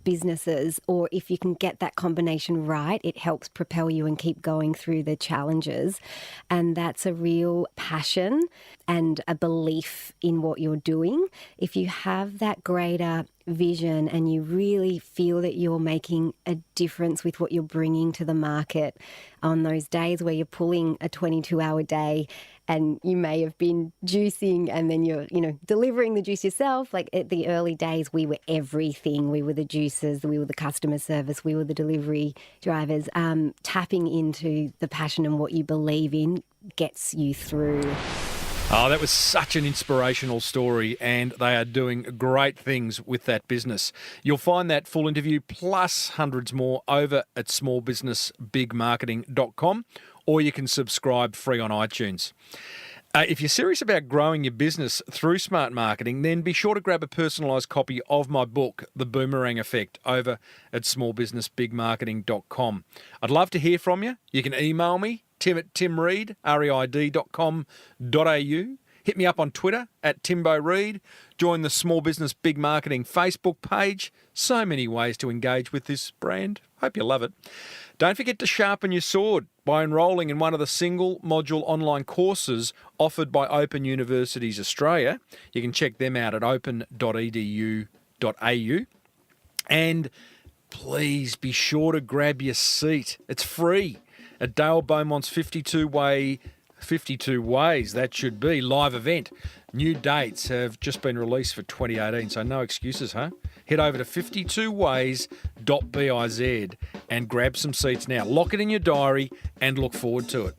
[SPEAKER 4] businesses, or if you can get that combination right, it helps propel you and keep going through the challenges. And that's a real passion and a belief in what you're doing. If you have that greater vision and you really feel that you're making a difference with what you're bringing to the market on those days where you're pulling a 22-hour day and you may have been juicing and then you're, delivering the juice yourself. Like at the early days, we were everything. We were the juicers, we were the customer service, we were the delivery drivers. Tapping into the passion and what you believe in gets you through.
[SPEAKER 1] Oh, that was such an inspirational story, and they are doing great things with that business. You'll find that full interview plus hundreds more over at smallbusinessbigmarketing.com, or you can subscribe free on iTunes. If you're serious about growing your business through smart marketing, then be sure to grab a personalised copy of my book, The Boomerang Effect, over at smallbusinessbigmarketing.com. I'd love to hear from you. You can email me, tim@timreid, reid.com.au. Hit me up on Twitter at @TimboReid. Join the Small Business Big Marketing Facebook page. So many ways to engage with this brand. Hope you love it. Don't forget to sharpen your sword by enrolling in one of the single module online courses offered by Open Universities Australia. You can check them out at open.edu.au. And please be sure to grab your seat. It's free at Dale Beaumont's 52 Ways, that should be, live event. New dates have just been released for 2018, so no excuses, huh? Head over to 52ways.biz and grab some seats now. Lock it in your diary and look forward to it.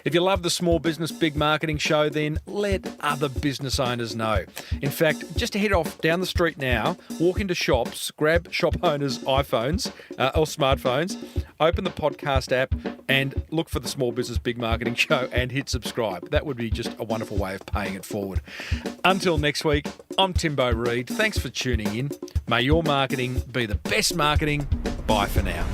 [SPEAKER 1] If you love the Small Business Big Marketing Show, then let other business owners know. In fact, just head off down the street now, walk into shops, grab shop owners' iPhones or smartphones, open the podcast app and look for the Small Business Big Marketing Show and hit subscribe. That would be just a wonderful way of paying it forward. Until next week, I'm Timbo Reid. Thanks for tuning in. May your marketing be the best marketing. Bye for now.